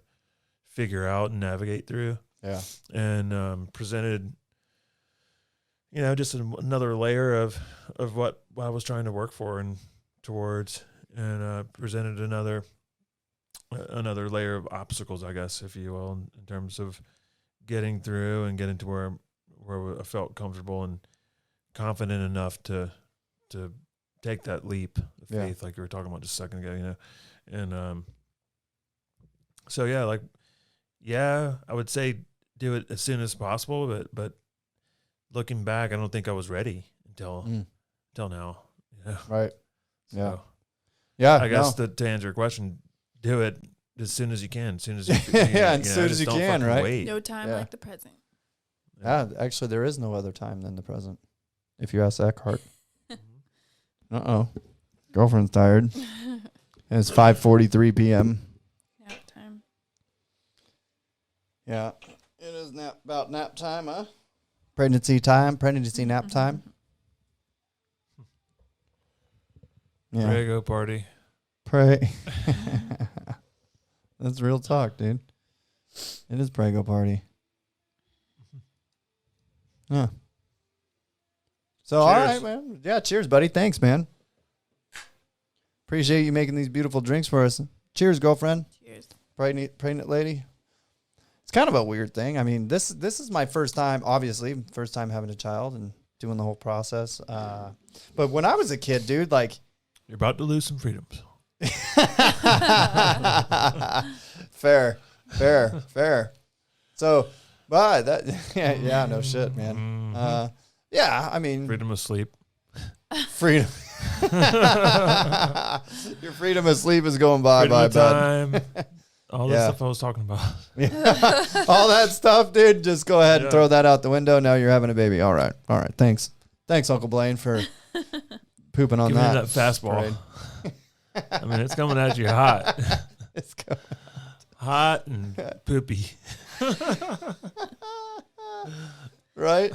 figure out and navigate through. Yeah. And presented, you know, just another layer of what I was trying to work for and towards, and presented another layer of obstacles, I guess, if you will, in terms of getting through and getting to where I felt comfortable and confident enough to take that leap of faith, like you were talking about just a second ago, you know. And so I would say do it as soon as possible, but looking back, I don't think I was ready until now. You know? Right. Yeah. So, yeah. I guess to answer your question, do it as soon as you can, as soon as you as soon as you can, right? Wait. No time like the present. Yeah, actually, there is no other time than the present. If you ask Eckhart. Girlfriend's tired. And it's 5:43 p.m. Nap time. Yeah, it is about nap time, huh? Pregnancy nap time. Yeah. Prego party. Pray. That's real talk, dude. It is Prego party. Yeah. So, all right, man. Yeah, cheers, buddy. Thanks, man. Appreciate you making these beautiful drinks for us. Cheers, girlfriend. Cheers. Pregnant lady. It's kind of a weird thing. I mean, this is my first time, obviously, first time having a child and doing the whole process. But when I was a kid, dude, like... You're about to lose some freedoms. Fair. So, but that, yeah, no shit, man. Yeah, I mean, freedom of sleep. Freedom. Your freedom of sleep is going bye, bud. Time. All the stuff I was talking about. All that stuff, dude. Just go ahead and throw that out the window. Now you're having a baby. All right. Thanks, Uncle Blaine, for pooping on that. Give me that fastball. I mean, it's coming at you hot. It's coming hot and poopy. Right,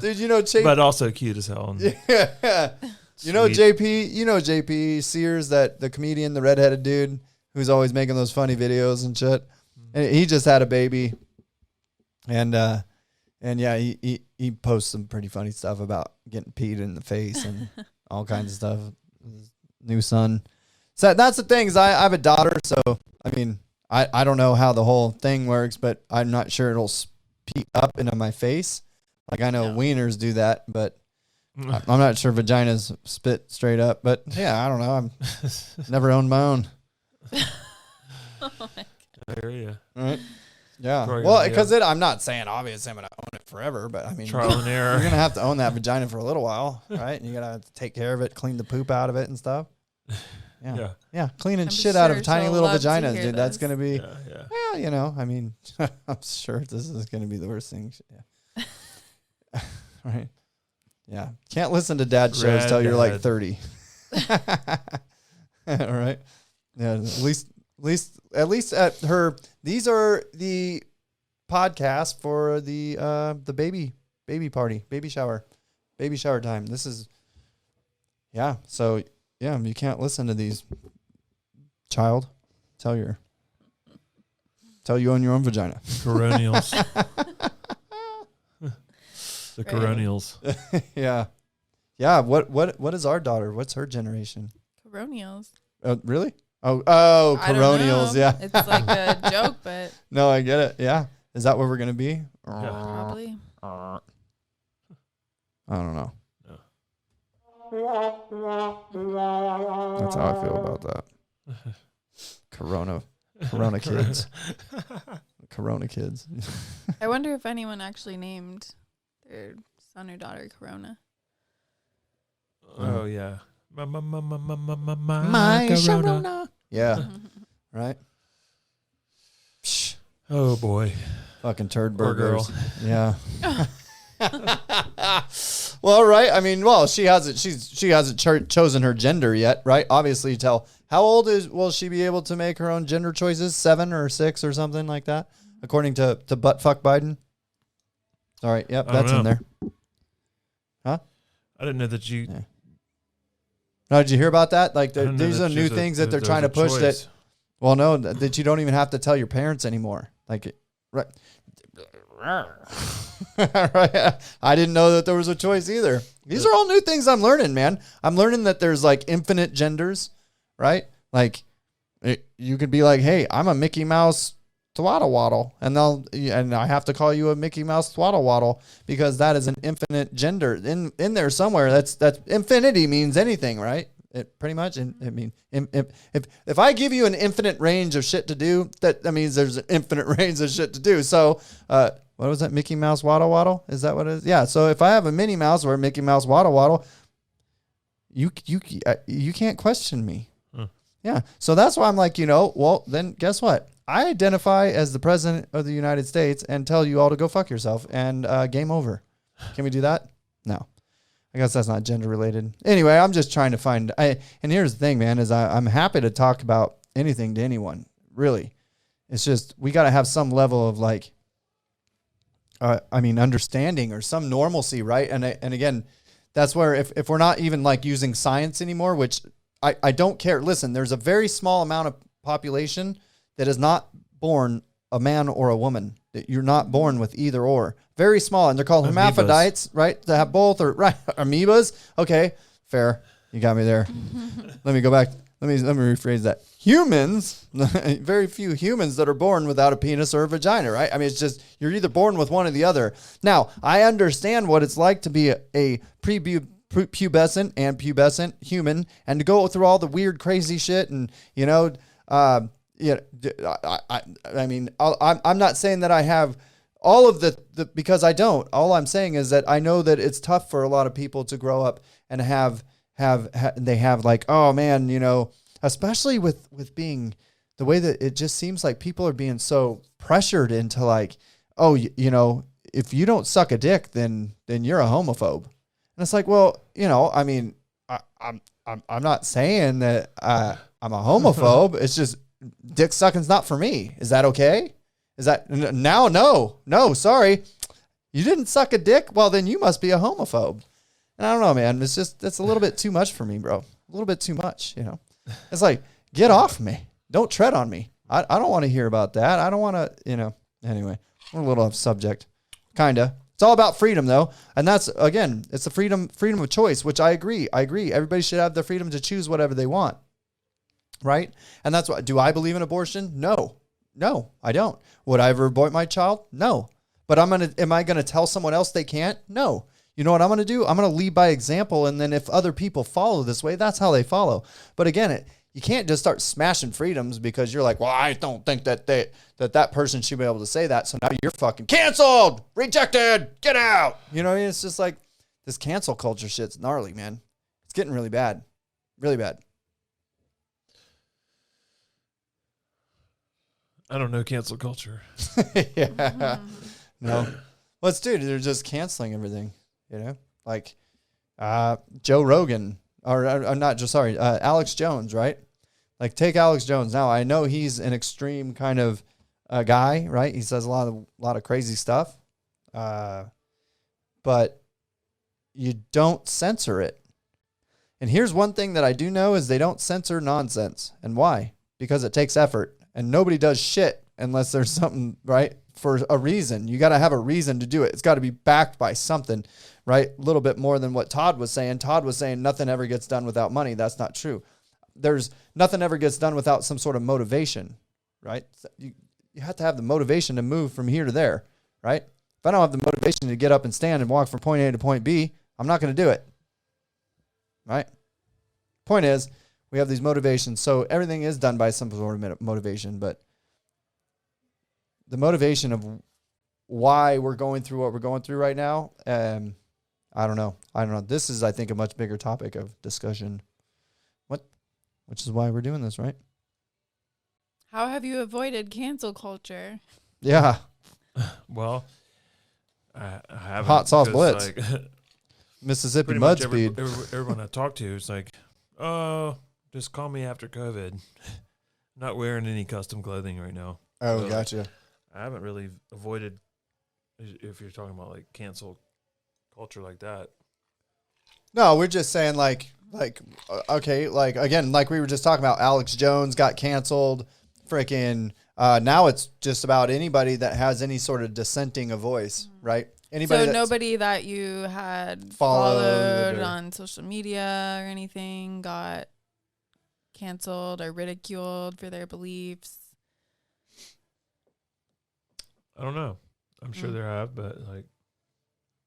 dude. You know, but also cute as hell. Yeah. You know JP Sears, that the comedian, the redheaded dude who's always making those funny videos and shit. And he just had a baby, and yeah, he posts some pretty funny stuff about getting peed in the face and all kinds of stuff. His new son. So that's the thing, is I have a daughter, so I mean, I don't know how the whole thing works, but I'm not sure it'll peek up into my face. Like, I know wieners do that, but I'm not sure vaginas spit straight up. But yeah, I don't know. I've never owned my own. Oh my God. I hear you. Right? Yeah. Well, because I'm not saying obviously I'm going to own it forever, but I mean, trial and error. You're going to have to own that vagina for a little while, right? And you got to take care of it, clean the poop out of it and stuff. Yeah. Cleaning shit out of tiny little vaginas, dude. That's going to be, well, you know, I mean, I'm sure this is going to be the worst thing. Yeah. Right. Yeah. Can't listen to dad shows till you're like 30. All right. Yeah. At least at her, these are the podcasts for the baby baby party, baby shower time. This is, yeah. So yeah, you can't listen to these. Child, tell you own your own vagina. Coronials. The Right. coronials. Yeah. Yeah. What is our daughter? What's her generation? Coronials. Really? Oh, I don't coronials. know. Yeah. It's like a joke, but No, I get it. Yeah. Is that what we're going to be? probably. I don't know. No. That's how I feel about that. Corona kids. Corona kids. I wonder if anyone actually named their son or daughter Corona. Oh yeah. My Sharona. Yeah. Right? Psh, Oh boy. fucking turd Poor burgers. girl. Yeah. Well, right. I mean, well, she hasn't chosen her gender yet, right? Obviously, how old will she be able to make her own gender choices? 7 or 6 or something like that, according to buttfuck Biden. All right. Yep, I don't that's in know. there. I didn't know that you. Yeah. No, did you hear about that? Like, I didn't know these that are new there's things that they're there's trying a to push. That choice. well, no, that you don't even have to tell your parents anymore. Like, right. Right. I didn't know that there was a choice either. These are all new things I'm learning, man. I'm learning that there's like infinite genders, right? Like you could be like, hey, I'm a Mickey Mouse twaddle waddle, and I have to call you a Mickey Mouse twaddle waddle because that is an infinite gender in there somewhere. That's infinity means anything, right? It pretty much. I mean, if I give you an infinite range of shit to do, that means there's an infinite range of shit to do. So, what was that? Mickey Mouse waddle waddle? Is that what it is? Yeah. So if I have a Minnie Mouse or a Mickey Mouse waddle waddle, you can't question me. Yeah. So that's why I'm like, well, then guess what? I identify as the president of the United States and tell you all to go fuck yourself and game over. Can we do that? No. I guess that's not gender related. Anyway, I'm just trying to find. And here's the thing, man, is I'm happy to talk about anything to anyone. Really, it's just we got to have some level of like, understanding or some normalcy, right? And again, that's where if we're not even like using science anymore, which I don't care. Listen, there's a very small amount of population that is not born a man or a woman. That you're not born with either or. Very small, and they're called hermaphrodites, right? To have both or right amoebas. Okay, fair. You got me there. Let me go back. Let me rephrase that. Humans, very few humans that are born without a penis or a vagina, right? I mean, it's just you're either born with one or the other. Now, I understand what it's like to be a pubescent and pubescent human, and to go through all the weird, crazy shit, and I mean, I'm not saying that I have all of the because I don't. All I'm saying is that I know that it's tough for a lot of people to grow up and have like, oh man, especially with being the way that it just seems like people are being so pressured into like, oh, if you don't suck a dick, then you're a homophobe. And it's like, well, I mean, I'm not saying that I'm a homophobe. It's just dick sucking's not for me. Is that okay? Is that now? No, sorry. You didn't suck a dick? Well, then you must be a homophobe. And I don't know, man. It's a little bit too much for me, bro. A little bit too much, It's like, get off me. Don't tread on me. I don't want to hear about that. I don't want to, anyway, we're a little off subject. Kinda. It's all about freedom though. And that's, again, it's the freedom of choice, which I agree. Everybody should have the freedom to choose whatever they want. Right? And that's what, do I believe in abortion? No, I don't. Would I ever abort my child? No. But am I going to tell someone else they can't? No. You know what I'm going to do? I'm going to lead by example. And then if other people follow this way, that's how they follow. But again, you can't just start smashing freedoms because you're like, well, I don't think that person should be able to say that. So now you're fucking canceled, rejected, get out. It's just like this cancel culture shit's gnarly, man. It's getting really bad. Really bad. I don't know cancel culture. Yeah. No. Well, dude, they're just canceling everything, like Joe Rogan Alex Jones, right? Like take Alex Jones. Now I know he's an extreme kind of guy, right? He says a lot of crazy stuff. but you don't censor it. And here's one thing that I do know is they don't censor nonsense. And why? Because it takes effort. And nobody does shit unless there's something, right? For a reason. You got to have a reason to do it. It's got to be backed by something, right? A little bit more than what Todd was saying. Todd was saying nothing ever gets done without money. That's not true. There's nothing ever gets done without some sort of motivation, right? You have to have the motivation to move from here to there, right? If I don't have the motivation to get up and stand and walk from point A to point B, I'm not going to do it, right? Point is, we have these motivations. So everything is done by some sort of motivation, but the motivation of why we're going through what we're going through right now, I don't know. This is, I think, a much bigger topic of discussion. Which is why we're doing this, right? How have you avoided cancel culture? Yeah. Well, I haven't. Hot sauce because, blitz. Mississippi pretty mud much speed. everyone I talk to is like, oh, just call me after COVID. Not wearing any custom clothing right now. Oh, So, gotcha. I haven't really avoided, if you're talking about like cancel culture like that. No, we're just saying okay, again, like we were just talking about, Alex Jones got canceled. Freaking, now it's just about anybody that has any sort of dissenting a voice, right? Anybody. So nobody that you had followed or on social media or anything got canceled or ridiculed for their beliefs. I don't know. I'm sure there have, but like,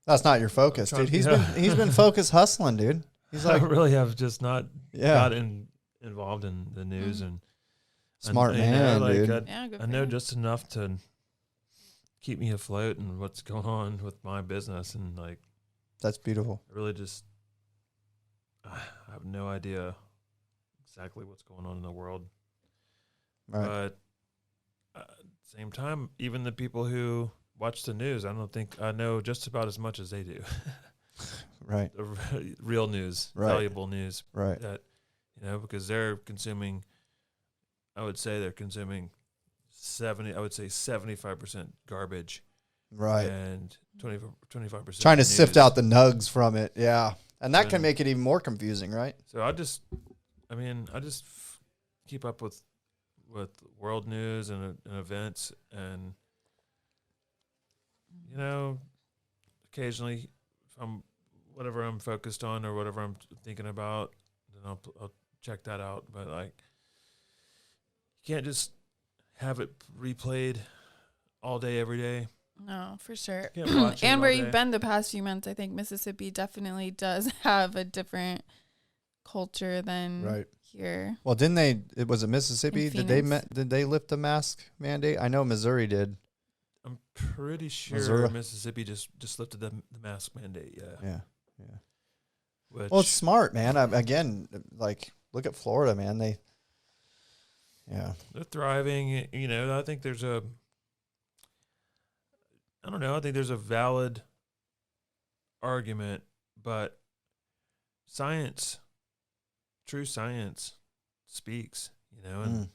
That's not your focus, dude. He's been focused hustling, dude. He's like, I really have just not yeah, gotten involved in the news and smart and, man, like, dude. I know just enough to keep me afloat and what's going on with my business, and like, That's beautiful. I really just I have no idea exactly what's going on in the world. Right. But at the same time, even the people who watch the news, I don't think I know just about as much as they do. Right. The real news, Right. valuable news, Right. that, because they're consuming, I would say they're consuming 75% garbage, Right. and 25% Trying to news. sift out the nugs from it. Yeah. And that can And- make it even more confusing, right? So I just keep up with world news and events, and occasionally, if I'm whatever I'm focused on or whatever I'm thinking about, then I'll check that out. But like, you can't just have it replayed all day every day. No, for sure. Can't watch it And all where day. you've been the past few months, I think Mississippi definitely does have a different culture than here. Well, was it Mississippi? In Did they lift the mask mandate? I know Missouri did. I'm pretty sure Missouri. Mississippi just lifted the mask mandate. Yeah. Yeah. Which, Well, it's smart, man. Again, like, look at Florida, man. Yeah. they're thriving. I think there's a valid argument, but true science speaks, and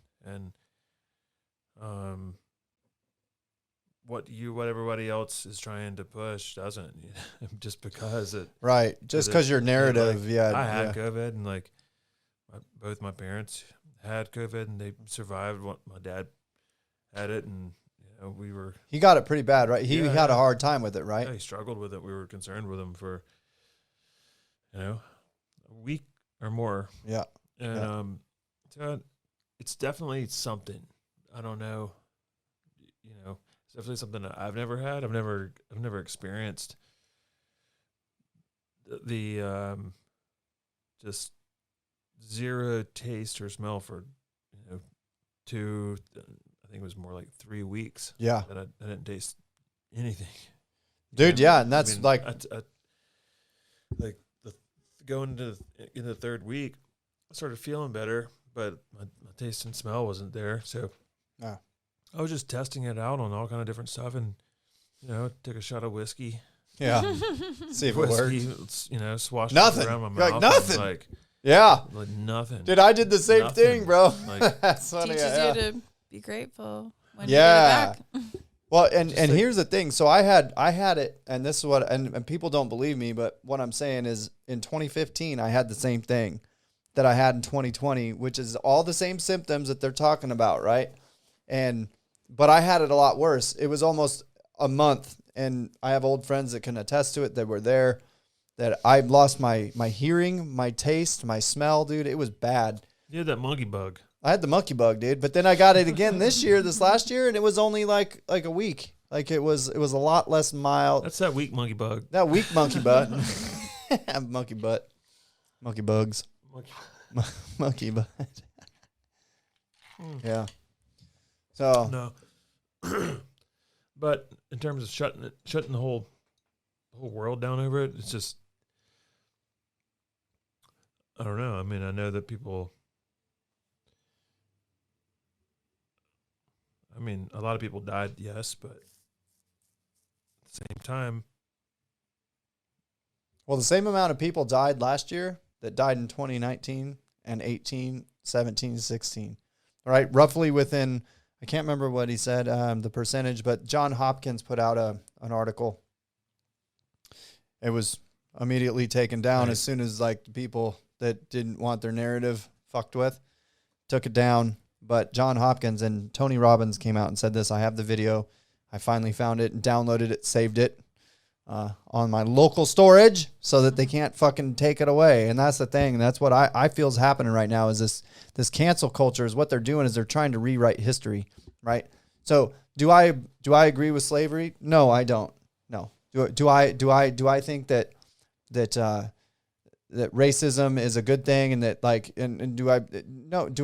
what everybody else is trying to push doesn't, just because it. Right. Just because your narrative, I had COVID, and like both my parents had COVID, and they survived. My dad had it, and He got it pretty bad, right? He Yeah, had a yeah. hard time with it, right? Yeah, he struggled with it. We were concerned with him for, a week or more. Yeah. And so it's definitely something. I don't know. It's definitely something that I've never had. I've never experienced the just zero taste or smell for I think it was more like 3 weeks. Yeah. That I didn't taste anything. Dude, yeah, and that's like going in the third week, I started feeling better, but my taste and smell wasn't there. So I was just testing it out on all kind of different stuff, and took a shot of whiskey. Yeah. See if it Whiskey, works. swashed Nothing. it around my mouth. Like, nothing. Like Yeah. nothing. Dude, I did the same Nothing. thing, bro. Like, That's funny. Teaches Yeah. you to be grateful when Yeah. you get it back. Well, and Just like- here's the thing. So I had it, and this is what, and people don't believe me, but what I'm saying is in 2015, I had the same thing that I had in 2020, which is all the same symptoms that they're talking about, right? But I had it a lot worse. It was almost a month, and I have old friends that can attest to it that were there, that I lost my hearing, my taste, my smell, dude. It was bad. You had that monkey bug. I had the monkey bug, dude. But then I got it again this last year, and it was only like a week. Like it was a lot less mild. That's that weak monkey bug. That weak monkey butt. Monkey butt. Monkey bugs. Monkey butt. Yeah. So No. But in terms of shutting the whole world down over it, it's just, I don't know. I mean, I know that people, I mean, a lot of people died, yes, but at the same time, well, the same amount of people died last year that died in 2019 and 18, 17, 16. All right, roughly within, I can't remember what he said, the percentage, but John Hopkins put out an article. It was immediately taken down Right. as soon as like the people that didn't want their narrative fucked with took it down. But John Hopkins and Tony Robbins came out and said this. I have the video. I finally found it and downloaded it, saved it on my local storage so that they can't fucking take it away. And that's the thing. That's what I feel is happening right now is this cancel culture is what they're doing is they're trying to rewrite history, right? So do I agree with slavery? No, I don't. No. Do I think that racism is a good thing and that like and do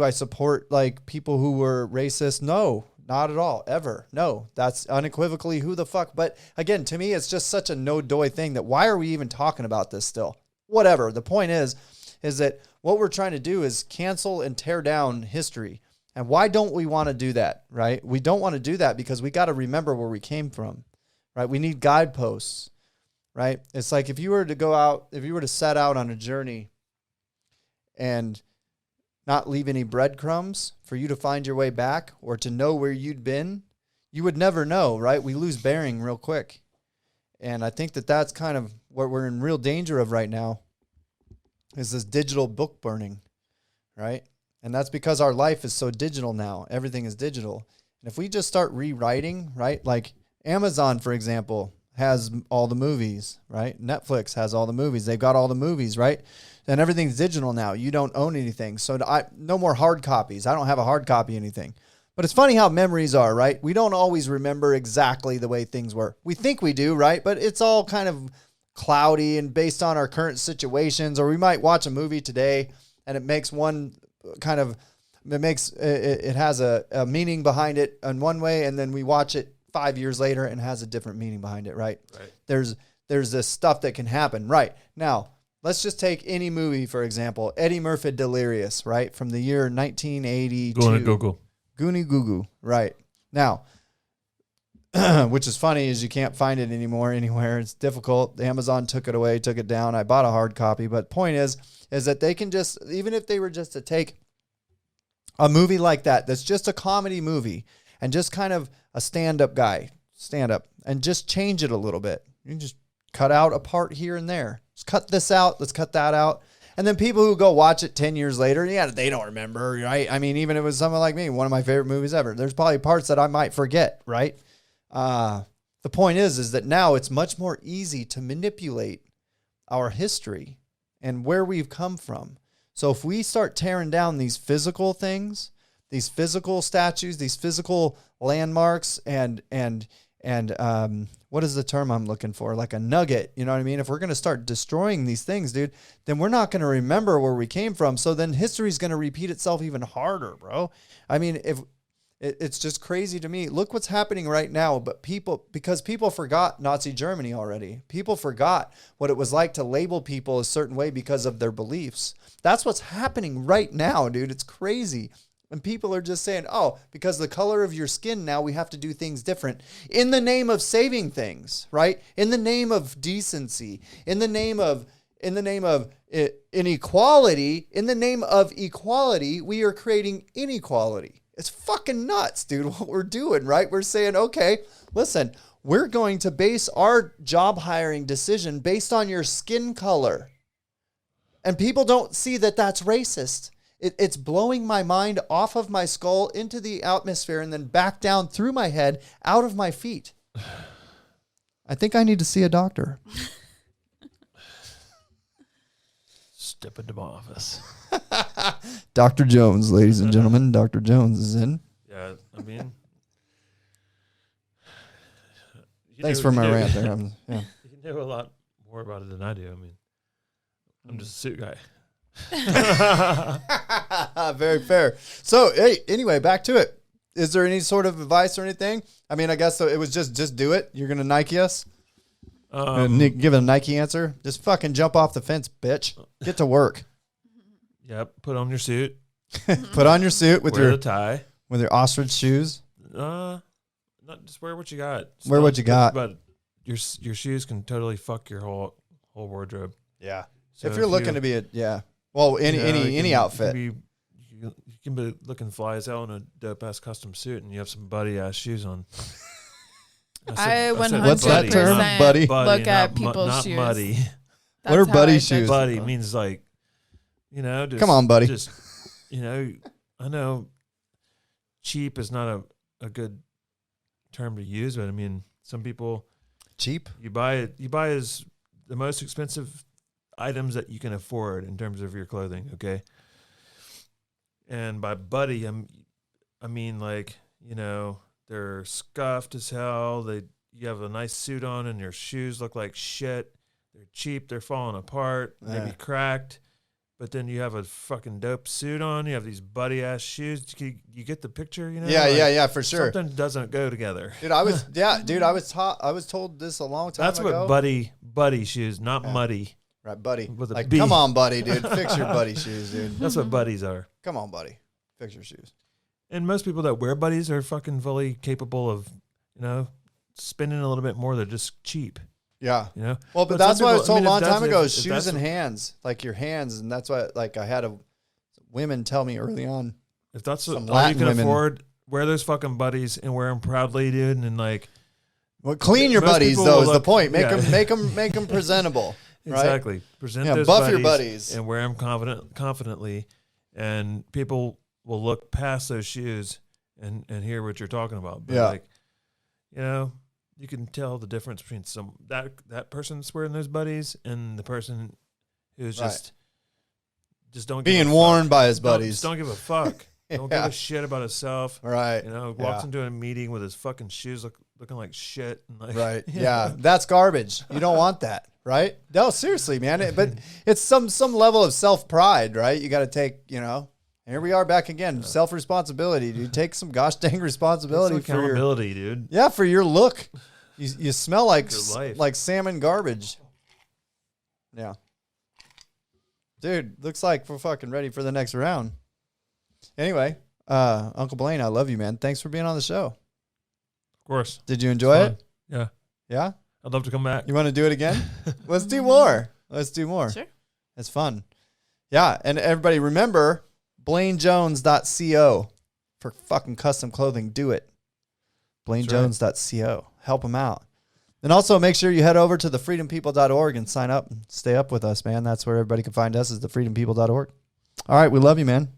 I support like people who were racist? No, not at all, ever. No, that's unequivocally who the fuck. But again, to me, it's just such a no-doy thing that why are we even talking about this still? Whatever. The point is that what we're trying to do is cancel and tear down history. And why don't we want to do that, right? We don't want to do that because we got to remember where we came from, right? We need guideposts, right? It's like if you were to set out on a journey and not leave any breadcrumbs for you to find your way back or to know where you'd been, you would never know, right? We lose bearing real quick. And I think that that's kind of what we're in real danger of right now is this digital book burning, right? And that's because our life is so digital now. Everything is digital. And if we just start rewriting, right? Like Amazon, for example, has all the movies, right? Netflix has all the movies. They've got all the movies, right? And everything's digital now. You don't own anything. So no more hard copies. I don't have a hard copy of anything. But it's funny how memories are, right? We don't always remember exactly the way things were. We think we do, right? But it's all kind of cloudy and based on our current situations. Or we might watch a movie today and it makes one kind of, it has a meaning behind it in one way. And then we watch it 5 years later and has a different meaning behind it, right? Right. There's this stuff that can happen. Right. Now, let's just take any movie, for example, Eddie Murphy Delirious, right? From the year 1982. Go on Google. Goonie Goo Goo. Right. Now, which is funny is you can't find it anymore anywhere. It's difficult. Amazon took it away, took it down. I bought a hard copy. But point is that they can just, even if they were just to take a movie like that's just a comedy movie and just kind of a stand-up, and just change it a little bit. You can just cut out a part here and there. Just cut this out. Let's cut that out. And then people who go watch it 10 years later, yeah, they don't remember, right? I mean, even if it was someone like me, one of my favorite movies ever, there's probably parts that I might forget, right? The point is that now it's much more easy to manipulate our history and where we've come from. So if we start tearing down these physical things, these physical statues, these physical landmarks, and what is the term I'm looking for? Like a nugget, you know what I mean? If we're going to start destroying these things, dude, then we're not going to remember where we came from. So then history's going to repeat itself even harder, bro. I mean, if it's just crazy to me. Look what's happening right now. But because people forgot Nazi Germany already. People forgot what it was like to label people a certain way because of their beliefs. That's what's happening right now, dude. It's crazy. And people are just saying, oh, because the color of your skin now, we have to do things different in the name of saving things, right? In the name of decency, in the name of inequality, in the name of equality, we are creating inequality. It's fucking nuts, dude, what we're doing, right? We're saying, okay, listen, we're going to base our job hiring decision based on your skin color. And people don't see that that's racist. It's blowing my mind off of my skull into the atmosphere and then back down through my head, out of my feet. I think I need to see a doctor. Step into my office. Dr. Jones, ladies and gentlemen. Dr. Jones is in. Yeah, I mean... Thanks for my rant there. Yeah. You know a lot more about it than I do. I mean, I'm just a suit guy. Very fair. So, hey, anyway, back to it. Is there any sort of advice or anything? I mean, I guess so it was just do it. You're going to Nike us? Give a Nike answer? Just fucking jump off the fence, bitch. Get to work. Yep. Put on your suit. Put on your suit with wear the tie. With your ostrich shoes. Not just wear what you got. Wear what you got. But your shoes can totally fuck your whole wardrobe. Yeah. So if you're looking to be well, any outfit. You can be looking fly as hell in a dope ass custom suit, and you have some buddy ass shoes on. I 100% What's that term? Buddy? Look at people's shoes. Not muddy. What are buddy shoes? Buddy means like, just, come on, buddy. Just, I know cheap is not a good term to use, but I mean, some people cheap. You buy as the most expensive items that you can afford in terms of your clothing. Okay. And by buddy, I mean like, they're scuffed as hell. You have a nice suit on and your shoes look like shit. They're cheap. They're falling apart, maybe cracked. But then you have a fucking dope suit on. You have these buddy ass shoes. You get the picture, Yeah, for sure. Something doesn't go together. Dude, I was told this a long time ago. That's what buddy shoes, not muddy. Right, buddy. With a like, B. come on, buddy, dude. Fix your buddy shoes, dude. That's what buddies are. Come on, buddy. Fix your shoes. And most people that wear buddies are fucking fully capable of, spending a little bit more. They're just cheap. Yeah. Well, but that's why I was told a long time ago, shoes and hands, like your hands. And that's why, like, I had women tell me early on. If that's all you can afford, wear those fucking buddies and wear them proudly, dude. And like, well, clean your buddies though is the point. Make them presentable. Right? Exactly. Present those buff buddies your buddies and wear them confidently, and people will look past those shoes and hear what you're talking about. But you can tell the difference between that person that's wearing those buddies and the person who's just don't being worn by his buddies. Just don't give a fuck. Don't give a shit about himself. Right. Walks into a meeting with his fucking shoes looking like shit. And like, right. Yeah. That's garbage. You don't want that. Right. No, seriously, man. But it's some level of self-pride, right? You got to take, here we are back again. Self-responsibility, dude. Take some gosh dang responsibility for accountability, dude. Yeah, for your look. You smell like salmon garbage. Yeah. Dude, looks like we're fucking ready for the next round. Anyway, Uncle Blaine, I love you, man. Thanks for being on the show. Of course. Did you enjoy it? Yeah. Yeah? I'd love to come back. You want to do it again? Let's do more. Sure. It's fun. Yeah, and everybody remember BlaineJones.co for fucking custom clothing. Do it. BlaineJones.co. Help them out. And also make sure you head over to thefreedompeople.org and sign up and stay up with us, man. That's where everybody can find us is thefreedompeople.org. All right, we love you, man.